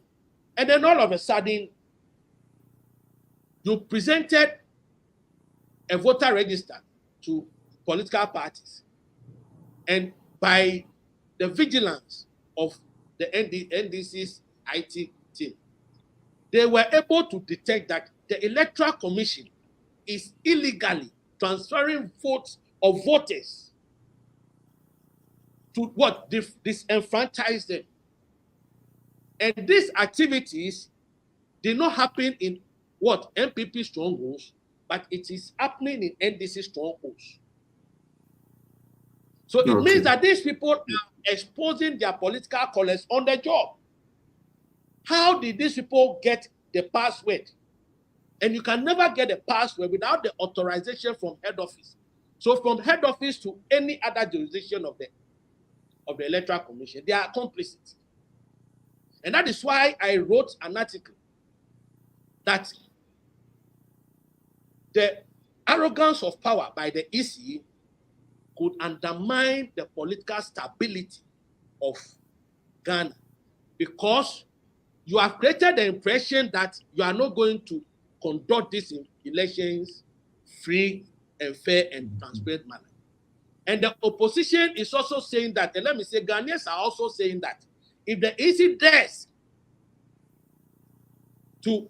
Speaker 7: And then all of a sudden, you presented a voter register to political parties. And by the vigilance of the NDC's IT team, they were able to detect that the Electoral Commission is illegally transferring votes of voters to what? Disenfranchise them. And these activities did not happen in what? MPP strongholds, but it is happening in NDC strongholds. So it means that these people are exposing their political colors on the job. How did these people get the password? And you can never get a password without the authorization from head office. So from head office to any other jurisdiction of the Electoral Commission, they are complicit. And that is why I wrote an article that the arrogance of power by the EC could undermine the political stability of Ghana, because you have created the impression that you are not going to conduct these elections free and fair and transparent manner. And the opposition is also saying that, and let me say, Ghanaians are also saying that if the EC dares to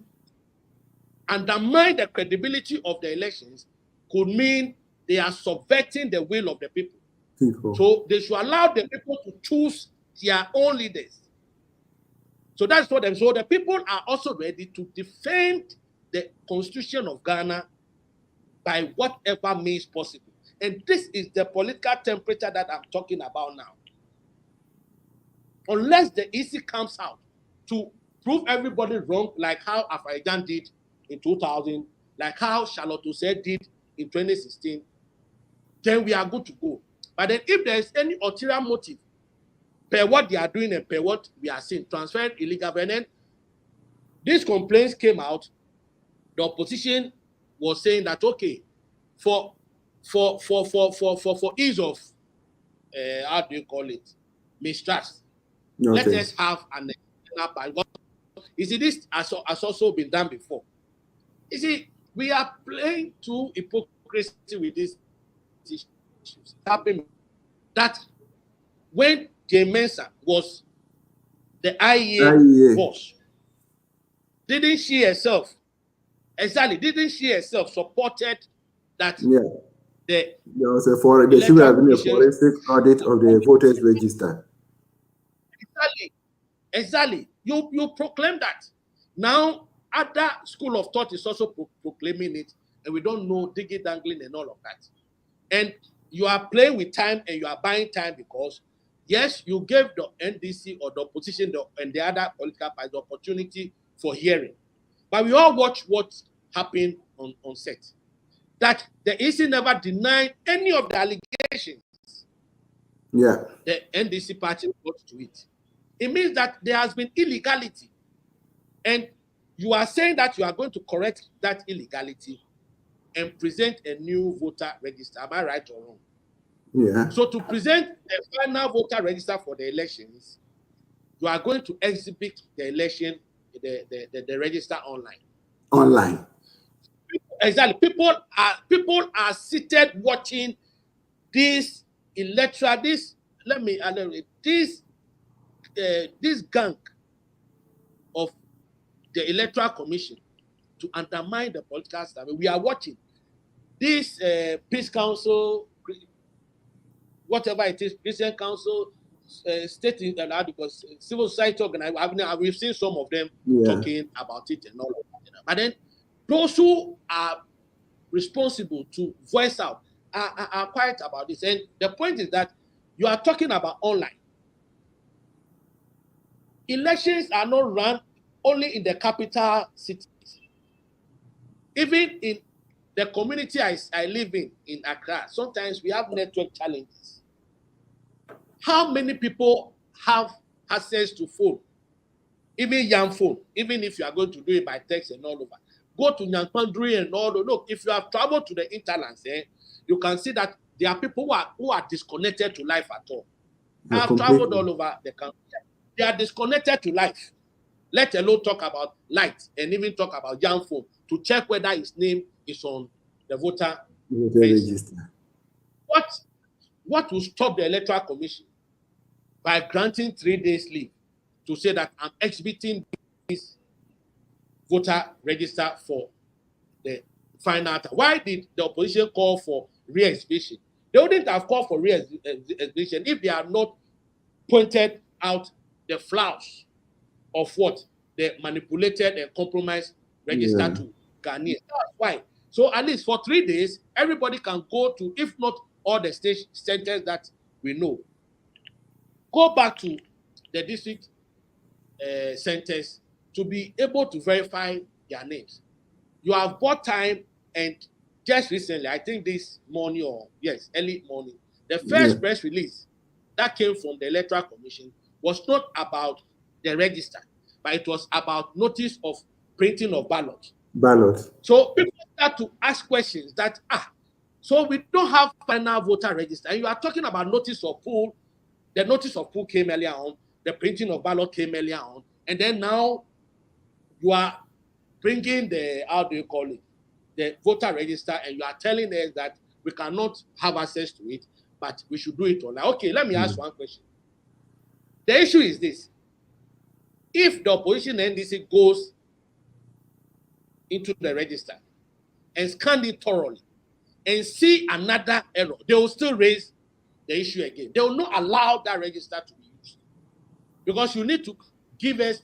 Speaker 7: undermine the credibility of the elections, could mean they are subverting the will of the people. So they should allow the people to choose their own leaders. So that's what I'm saying. So the people are also ready to defend the Constitution of Ghana by whatever means possible. And this is the political temperature that I'm talking about now. Unless the EC comes out to prove everybody wrong, like how Afghanistan did in 2000 like how Charlotte Osei did in 2016, then we are good to go. But then if there is any ulterior motive, per what they are doing and per what we are seeing, transferred illegal, and then these complaints came out, the opposition was saying that, okay, for ease of, how do you call it, mistrust, let us have an external party. You see, this has also been done before. You see, we are playing to hypocrisy with these issues. It's happening that when Jay Mensah was the IEA boss, didn't she herself supported that?
Speaker 2: Yeah. There was there should have been a forensic audit of the voters register.
Speaker 7: Exactly. You proclaim that. Now, other school of thought is also proclaiming it, and we don't know diggy dangling and all of that. And you are playing with time and you are buying time because, yes, you gave the NDC or the opposition and the other political parties the opportunity for hearing. But we all watch what happened on set. That the EC never denied any of the allegations.
Speaker 2: Yeah.
Speaker 7: The NDC party brought to it. It means that there has been illegality. And you are saying that you are going to correct that illegality and present a new voter register. Am I right or wrong?
Speaker 2: Yeah.
Speaker 7: So to present the final voter register for the elections, you are going to exhibit the election, the register online.
Speaker 2: Online.
Speaker 7: Exactly. People are seated watching this electoral, this gang of the Electoral Commission to undermine the political system. We are watching this Peace Council, whatever it is, Christian Council, state because civil society organization. We've seen some of them talking about it and all of that. But then those who are responsible to voice out are quiet about this. And the point is that you are talking about online. Elections are not run only in the capital cities. Even in the community I live in Accra, sometimes we have network challenges. How many people have access to phone? Even young phone, even if you are going to do it by text and all over. Go to Nyampandri and all over. Look, if you have traveled to the interlands, you can see that there are people who are disconnected to life at all. I have traveled all over the country. They are disconnected to life. Let alone talk about light and even talk about young phone to check whether his name is on the voter register. What will stop the Electoral Commission by granting 3 days leave to say that I'm exhibiting this voter register for the final time? Why did the opposition call for re-exhibition? They wouldn't have called for re-exhibition if they had not pointed out the flaws of what the manipulated and compromised register to Ghanaians. That's why. So at least for 3 days, everybody can go to, if not all the state centers that we know, go back to the district centers to be able to verify their names. You have bought time, and just recently, I think this morning early morning, the first press release that came from the Electoral Commission was not about the register, but it was about notice of printing of ballots. So people start to ask questions that, so we don't have final voter register. And you are talking about notice of pool. The notice of pool came earlier on. The printing of ballot came earlier on. And then now you are bringing the, how do you call it, the voter register, and you are telling us that we cannot have access to it, but we should do it online. Okay, let me ask one question. The issue is this. If the opposition NDC goes into the register and scan it thoroughly and see another error, they will still raise the issue again. They will not allow that register to be used. Because you need to give us,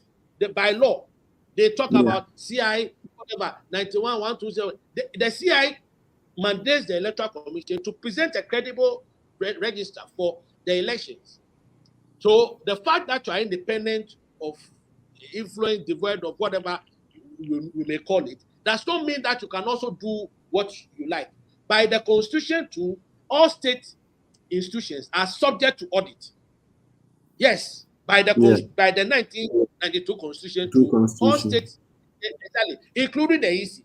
Speaker 7: by law, they talk about CI, whatever, 91, 120. The CI mandates the Electoral Commission to present a credible register for the elections. So the fact that you are independent of influence, devoid of whatever we may call it, does not mean that you can also do what you like. By the Constitution, too, all state institutions are subject to audit. Yes, by the 1992 Constitution, too, all states, including the EC.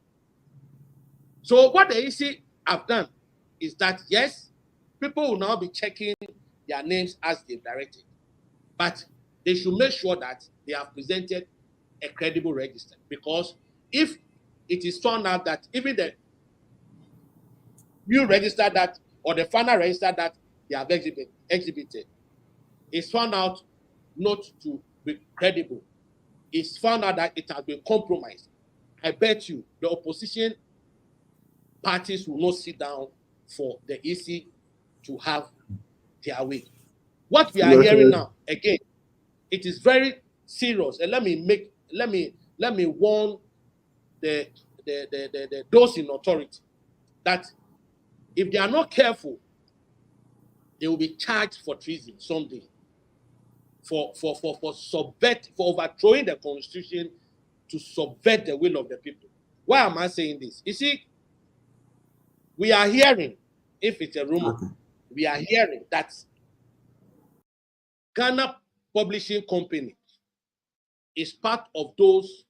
Speaker 7: So what the EC have done is that, yes, people will now be checking their names as they've directed, but they should make sure that they have presented a credible register, because if it is found out that even the new register that, or the final register that they have exhibited is found out not to be credible, it's found out that it has been compromised, I bet you the opposition parties will not sit down for the EC to have their way. What we are hearing now, again, it is very serious, and let me warn those in authority that if they are not careful, they will be charged for treason someday, for overthrowing the Constitution to subvert the will of the people. Why am I saying this? You see, we are hearing, if it's a rumor, we are hearing that Ghana Publishing Company is part of those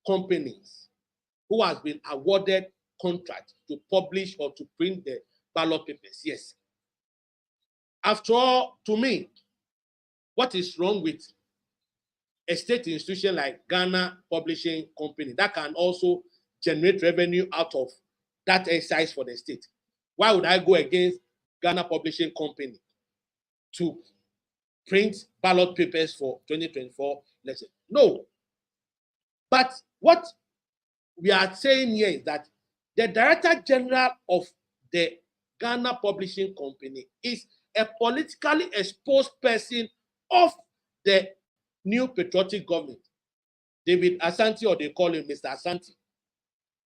Speaker 7: companies who has been awarded contract to publish or to print the ballot papers. Yes. After all, to me, what is wrong with a state institution like Ghana Publishing Company that can also generate revenue out of that exercise for the state? Why would I go against Ghana Publishing Company to print ballot papers for 2024 election? No. But what we are saying here is that the Director General of the Ghana Publishing Company is a politically exposed person of the new patriotic government, David Asante, or they call him Mr. Asante.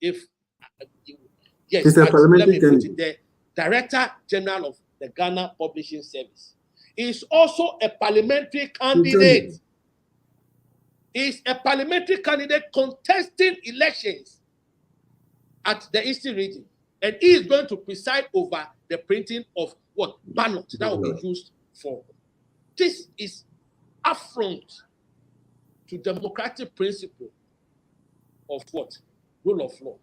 Speaker 7: Yes,
Speaker 2: he's a parliamentary
Speaker 7: candidate. The Director General of the Ghana Publishing Service is also a parliamentary candidate. Is a parliamentary candidate contesting elections at the Eastern region, and he is going to preside over the printing of what ballots that will be used for. This is affront to democratic principle of what? Rule of law.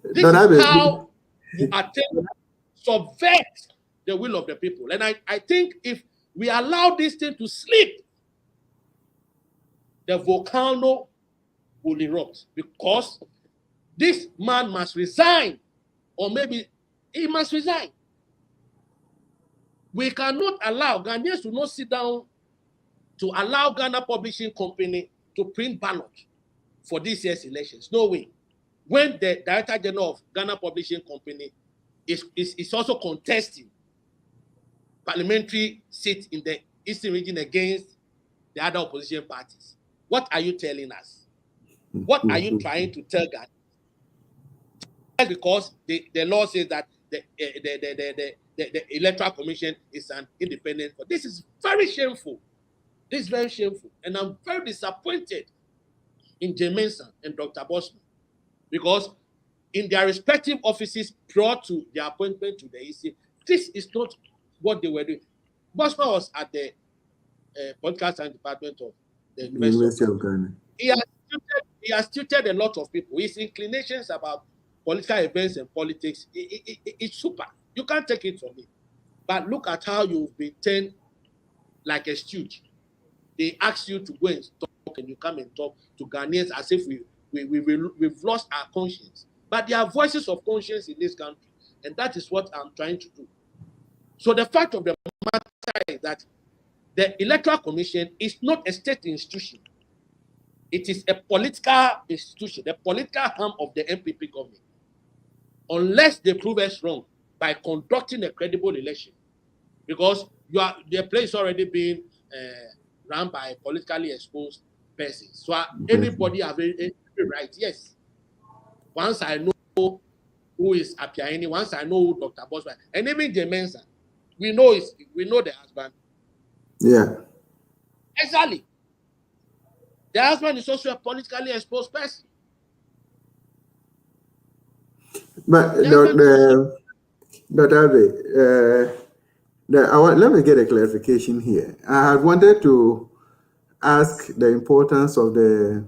Speaker 7: This is how you attempt to subvert the will of the people. And I think if we allow this thing to sleep, the volcano will erupt, because this man must resign, or maybe he must resign. We cannot allow Ghanaians to not sit down to allow Ghana Publishing Company to print ballots for this year's elections. No way. When the Director General of Ghana Publishing Company is also contesting parliamentary seat in the Eastern region against the other opposition parties, what are you telling us? What are you trying to tell Ghana? Because the law says that the Electoral Commission is an independent. But this is very shameful. This is very shameful. And I'm very disappointed in Jemensa and Dr. Bosman, because in their respective offices prior to their appointment to the EC, this is not what they were doing. Bosman was at the political science department of the University of Ghana. He has tutored a lot of people. His inclinations about political events and politics, it's super. You can't take it from me. But look at how you've been turned like a stooge. They ask you to go and talk, and you come and talk to Ghanaians as if we've lost our conscience. But there are voices of conscience in this country, and that is what I'm trying to do. So the fact of the matter is that the Electoral Commission is not a state institution. It is a political institution, the political arm of the MPP government. Unless they prove us wrong by conducting a credible election, because the place already being run by a politically exposed person. So anybody have a right. Yes. Once I know who is Apiaini, once I know who Dr. Bosman, and even Jemensa, we know the husband.
Speaker 2: Yeah.
Speaker 7: Exactly. The husband is also a politically exposed person.
Speaker 2: But Dr. Abe, let me get a clarification here. I had wanted to ask the importance of the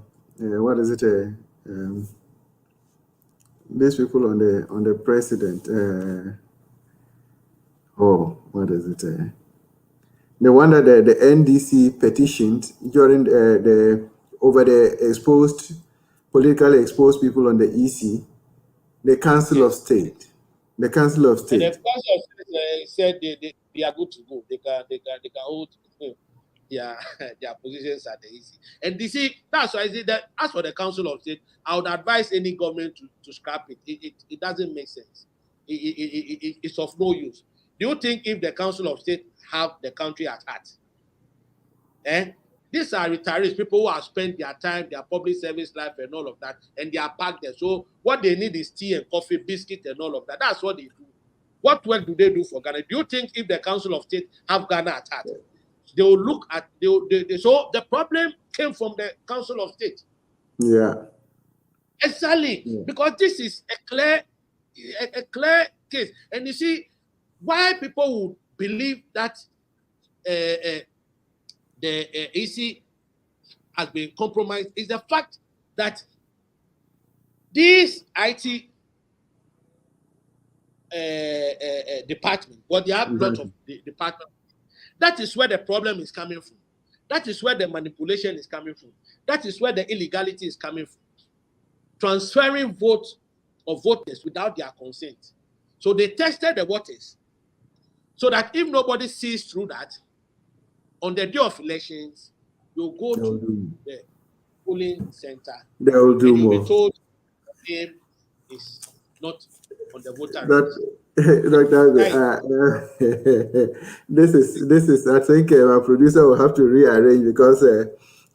Speaker 2: these people on the president. The one that the NDC petitioned during the over the politically exposed people on the EC, the Council of State. The Council of State.
Speaker 7: And the Council of State said they are good to go. They can hold their positions at the EC. And you see, that's why I say that as for the Council of State, I would advise any government to scrap it. It doesn't make sense. It's of no use. Do you think if the Council of State have the country at heart? These are retirees, people who have spent their time, their public service life and all of that, and they are packed there. So what they need is tea and coffee, biscuit and all of that. That's what they do. What work do they do for Ghana? Do you think if the Council of State have Ghana at heart, they will look at, so the problem came from the Council of State.
Speaker 2: Yeah.
Speaker 7: Exactly. Yeah. Because this is a clear case. And you see, why people would believe that the EC has been compromised is the fact that this IT department, or they have lot of the department, that is where the problem is coming from. That is where the manipulation is coming from. That is where the illegality is coming from. Transferring votes of voters without their consent. So they tested the waters so that if nobody sees through that, on the day of elections, you'll go to the polling center.
Speaker 2: They will do more.
Speaker 7: You'll be told the name is not on the voter
Speaker 2: this is. I think my producer will have to rearrange because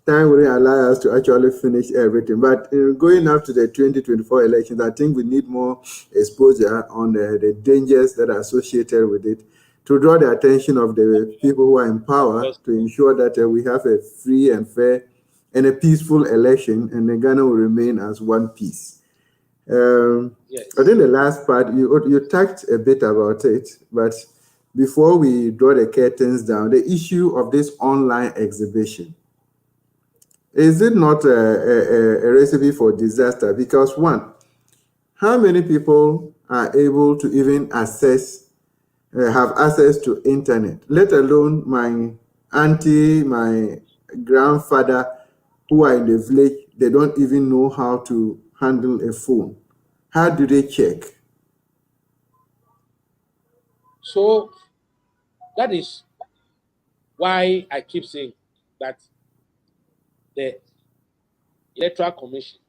Speaker 2: time wouldn't allow us to actually finish everything. But going up to the 2024 elections, I think we need more exposure on the dangers that are associated with it, to draw the attention of the people who are in power to ensure that we have a free and fair and a peaceful election, and then Ghana will remain as one piece.
Speaker 7: Yes.
Speaker 2: I think the last part, you talked a bit about it, but before we draw the curtains down, the issue of this online exhibition, is it not a recipe for disaster? Because one, how many people are able to even have access to internet, let alone my auntie, my grandfather, who are in the village, they don't even know how to handle a phone. How do they check?
Speaker 7: So that is why I keep saying that the Electoral Commission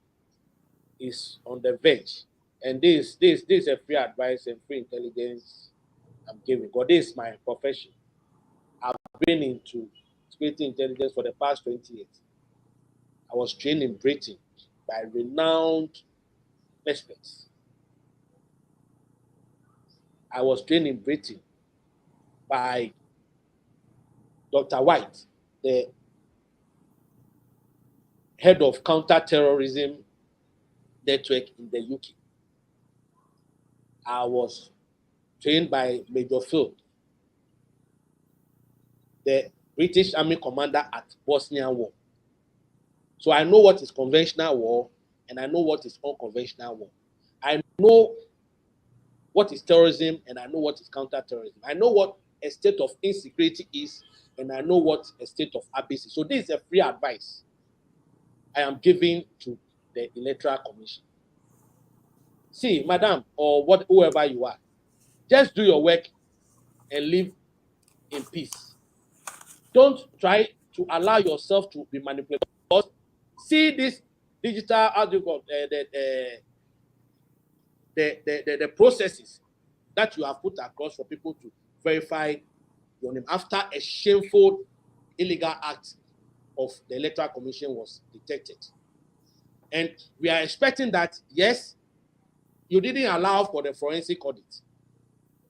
Speaker 7: is on the verge, and this is a free advice and free intelligence I'm giving. God, this is my profession. I've been into security intelligence for the past 20 years. I was trained in Britain by renowned experts. I was trained in Britain by Dr. White, the head of counter-terrorism network in the UK. I was trained by Major Field, the British Army commander at Bosnian War. So I know what is conventional war, and I know what is unconventional war. I know what is terrorism, and I know what is counter-terrorism. I know what a state of insecurity is, and I know what a state of abyss is. So this is a free advice I am giving to the Electoral Commission. See, madam, or whoever you are, just do your work and live in peace. Don't try to allow yourself to be manipulated. See this digital, the processes that you have put across for people to verify your name after a shameful illegal act of the Electoral Commission was detected. And we are expecting that, yes, you didn't allow for the forensic audit.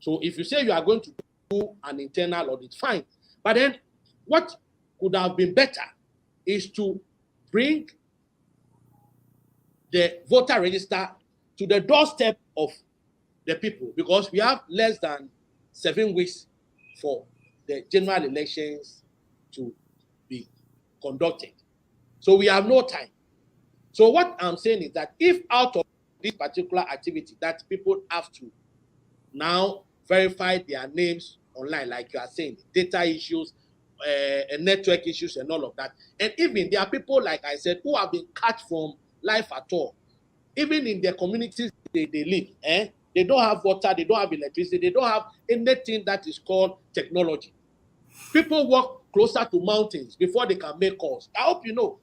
Speaker 7: So if you say you are going to do an internal audit, fine. But then what could have been better is to bring the voter register to the doorstep of the people, because we have less than 7 weeks for the general elections to be conducted. So we have no time. So what I'm saying is that if out of this particular activity that people have to now verify their names online, like you are saying, data issues, network issues and all of that. And even there are people, like I said, who have been cut from life at all. Even in their communities they live, they don't have water, they don't have electricity, they don't have anything that is called technology. People walk closer to mountains before they can make calls. I hope you know.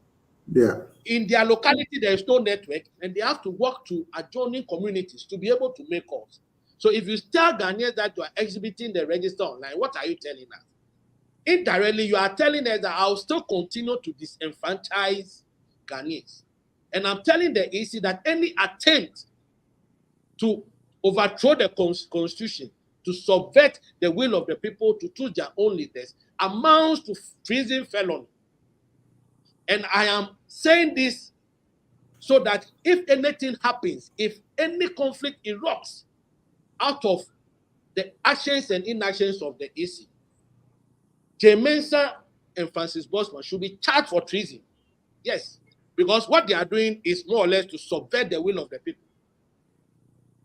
Speaker 2: Yeah.
Speaker 7: In their locality, there is no network, and they have to walk to adjoining communities to be able to make calls. So if you tell Ghanaians that you are exhibiting the register online, what are you telling us? Indirectly, you are telling us that I'll still continue to disenfranchise Ghanaians. And I'm telling the EC that any attempt to overthrow the constitution, to subvert the will of the people to choose their own leaders, amounts to treason felony. And I am saying this so that if anything happens, if any conflict erupts out of the actions and inactions of the EC, J. Mensah and Francis Bosman should be charged for treason. Yes, because what they are doing is more or less to subvert the will of the people.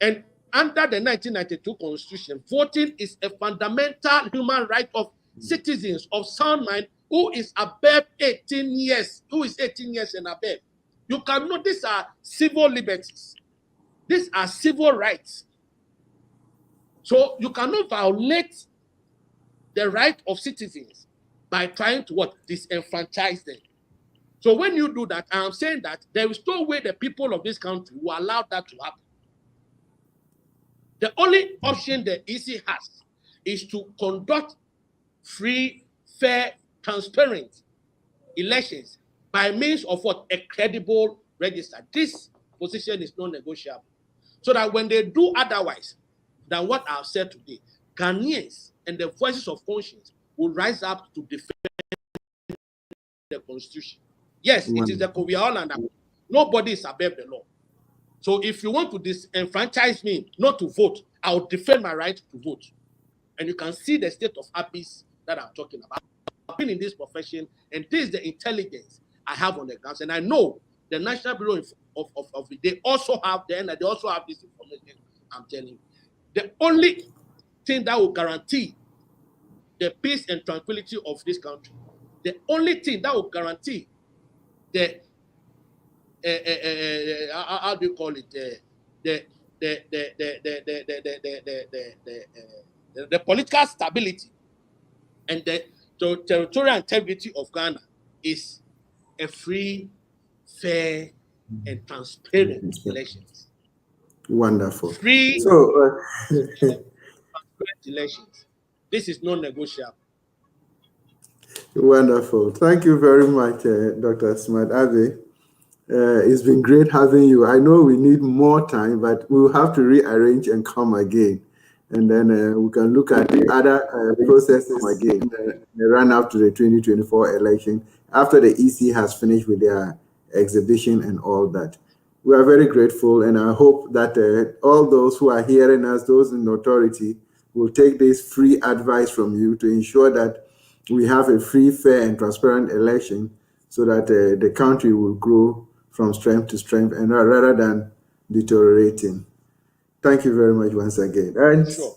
Speaker 7: And under the 1992 Constitution, voting is a fundamental human right of citizens of sound mind who is above 18 years, who is 18 years and above. You can know these are civil liberties. These are civil rights. So you cannot violate the right of citizens by trying to what? Disenfranchise them. So when you do that, I am saying that there is no way the people of this country will allow that to happen. The only option the EC has is to conduct free, fair, transparent elections by means of what? A credible register. This position is non-negotiable. So that when they do otherwise than what I've said today, Ghanaians and the voices of conscience will rise up to defend the constitution. Yes, it is the we are all under. Nobody is above the law. So if you want to disenfranchise me not to vote, I will defend my right to vote. And you can see the state of abyss that I'm talking about. I've been in this profession, and this is the intelligence I have on the ground. And I know the National Bureau of they also have this information. I'm telling you. The only thing that will guarantee the peace and tranquility of this country, the only thing that will guarantee the how do you call it, the political stability and the territorial integrity of Ghana is a free, fair, and transparent elections.
Speaker 2: Wonderful.
Speaker 7: Free, transparent elections. This is non-negotiable.
Speaker 2: Wonderful. Thank you very much, Dr. Smart Abe. It's been great having you. I know we need more time, but we'll have to rearrange and come again. And then we can look at the other processes again, the run up to the 2024 election, after the EC has finished with their exhibition and all that. We are very grateful, and I hope that all those who are hearing us, those in authority, will take this free advice from you to ensure that we have a free, fair, and transparent election so that the country will grow from strength to strength and rather than deteriorating. Thank you very much once again. And
Speaker 7: Sure.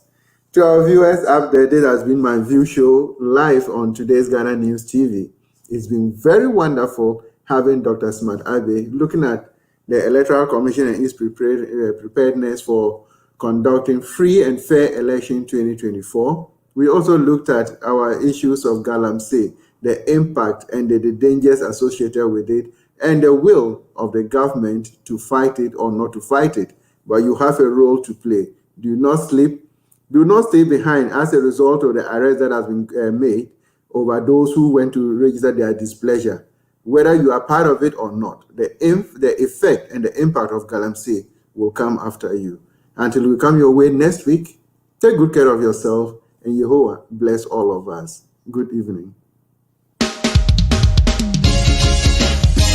Speaker 2: To our viewers out there, this has been MyView Show live on today's Ghana News TV. It's been very wonderful having Dr. Smart Abe looking at the Electoral Commission and its preparedness for conducting free and fair election 2024. We also looked at our issues of Galamsey, the impact and the dangers associated with it, and the will of the government to fight it or not to fight it. But you have a role to play. Do not sleep. Do not stay behind as a result of the arrest that has been made over those who went to register their displeasure. Whether you are part of it or not, the effect and the impact of Galamsey will come after you. Until we come your way next week, take good care of yourself, and Jehovah bless all of us. Good evening.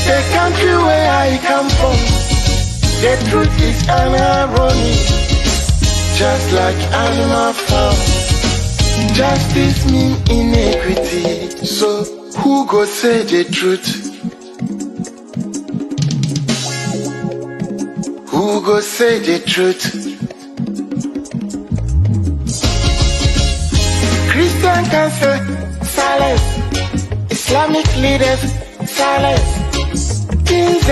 Speaker 1: The country where I come from, the truth is an irony. just like animal farm. Justice mean inequity. So who go say the truth? Who go say the truth? Christian can say silence. Islamic leaders silence. Things